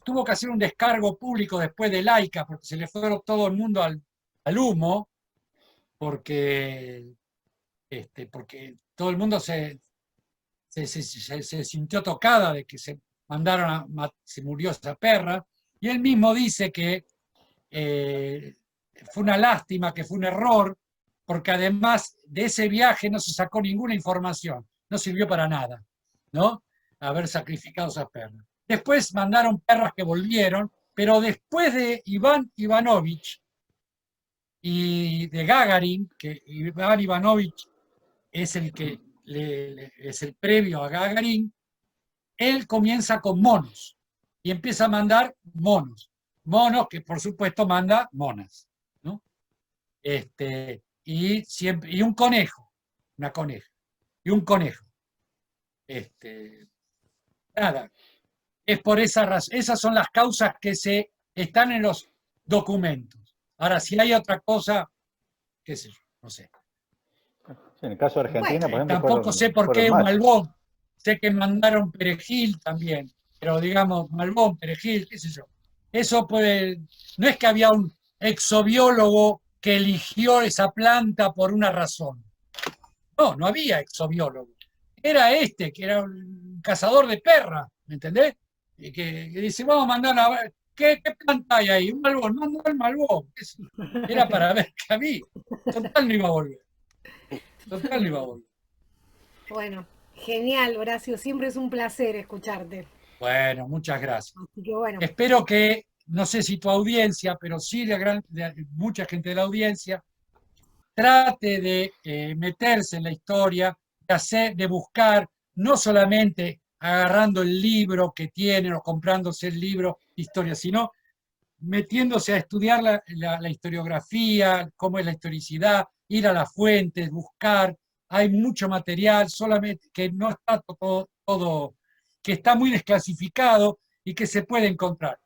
tuvo que hacer un descargo público después de Laica, porque se le fue todo el mundo al humo, porque todo el mundo se sintió tocada de que se murió esa perra, y él mismo dice que fue una lástima, que fue un error, porque además de ese viaje no se sacó ninguna información, no sirvió para nada, ¿no? Haber sacrificado esas perras. Después mandaron perras que volvieron, pero después de Iván Ivanovich y de Gagarin, que Iván Ivanovich es el que es el previo a Gagarin, él comienza con monos y empieza a mandar monos que por supuesto manda monas, ¿no? Y un conejo, una coneja, y un conejo. Nada, es por esa razón, esas son las causas que están en los documentos. Ahora, si hay otra cosa, qué sé yo, no sé. Sí, en el caso de Argentina, Bueno, por ejemplo, Tampoco sé por qué un malbón. Sé que mandaron perejil también, pero digamos, malbón, perejil, qué sé yo. Eso no es que había un exobiólogo que eligió esa planta por una razón. No había exobiólogo. Era que era un cazador de perras, ¿me entendés? Y que dice, vamos a mandar a ver, ¿qué planta hay ahí? Un malbón, no el malbón. Era para ver qué había. Total no iba a volver. Total no iba a volver. Bueno, genial, Horacio. Siempre es un placer escucharte. Bueno, muchas gracias. Así que bueno. Espero que, no sé si tu audiencia, pero sí mucha gente de la audiencia, trate de meterse en la historia, de buscar, no solamente agarrando el libro que tienen o comprándose el libro historia, sino metiéndose a estudiar la historiografía, cómo es la historicidad, ir a las fuentes, buscar. Hay mucho material, solamente que no está todo, que está muy desclasificado y que se puede encontrar.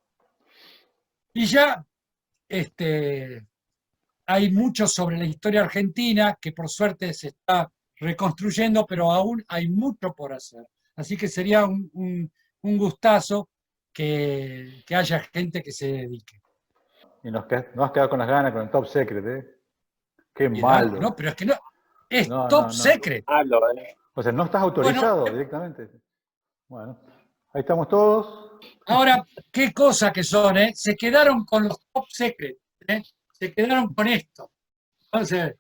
Y ya hay mucho sobre la historia argentina que por suerte se está reconstruyendo, pero aún hay mucho por hacer. Así que sería un gustazo que haya gente que se dedique. Y nos has quedado con las ganas con el Top Secret, ¿eh? Qué Y dale, malo. no, pero es que no, es No, top no, no. secret. O sea, no estás Bueno, autorizado directamente. Bueno, ahí estamos todos. ahora, qué cosa que son, ¿eh? Se quedaron con los top secret, ¿eh? Se quedaron con esto. Entonces,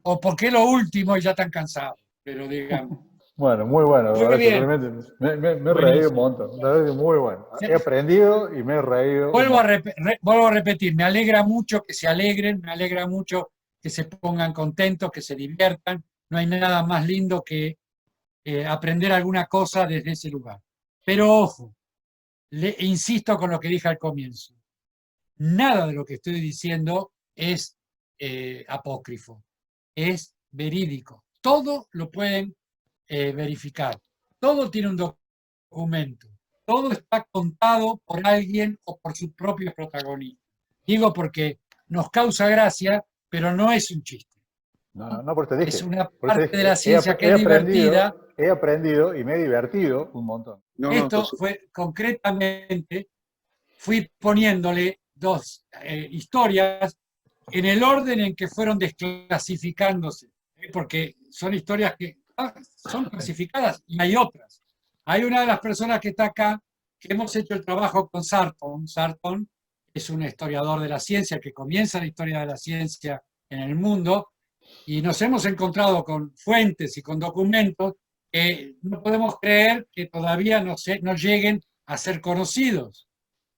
o porque es lo último y ya están cansados, pero digamos. Bueno, muy bueno. Muy bien. Realmente me he reído un montón. La verdad que muy bueno. He aprendido y me he reído. Vuelvo a repetir, me alegra mucho que se alegren, me alegra mucho que se pongan contentos, que se diviertan. No hay nada más lindo que aprender alguna cosa desde ese lugar. Pero ojo, insisto con lo que dije al comienzo. Nada de lo que estoy diciendo es apócrifo, es verídico. Todo lo pueden verificar. Todo tiene un documento. Todo está contado por alguien o por sus propios protagonistas. Digo porque nos causa gracia, pero no es un chiste. No, por eso te dije. Es una Por eso te parte dije, de la ciencia que es divertida. He aprendido y me he divertido un montón. Esto fue concretamente, fui poniéndole dos historias en el orden en que fueron desclasificándose, porque son historias que son clasificadas y hay otras. Hay una de las personas que está acá que hemos hecho el trabajo con Sarton. Sarton es un historiador de la ciencia que comienza la historia de la ciencia en el mundo y nos hemos encontrado con fuentes y con documentos que no podemos creer que todavía no lleguen a ser conocidos.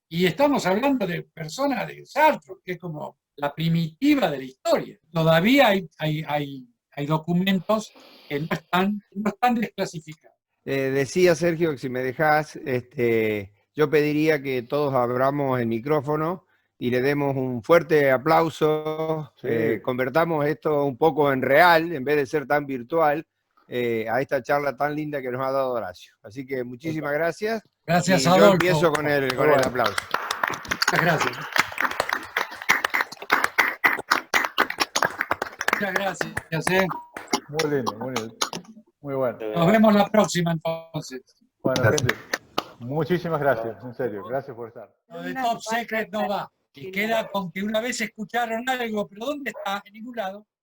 Y estamos hablando de personas de Sartre, que es como la primitiva de la historia. Todavía hay documentos que no están desclasificados. Decía Sergio que si me dejás, yo pediría que todos abramos el micrófono y le demos un fuerte aplauso, Sí. convertamos esto un poco en real, en vez de ser tan virtual, a esta charla tan linda que nos ha dado Horacio. Así que muchísimas gracias. Gracias, y Adolfo. yo empiezo con el aplauso. Muchas gracias. Muchas gracias. Muy lindo, muy lindo. Muy bueno. Nos vemos la próxima entonces. Bueno, gente, muchísimas gracias, en serio. Gracias por estar. Lo de Top Secret no va. Y queda con que una vez escucharon algo, pero ¿dónde está? En ningún lado.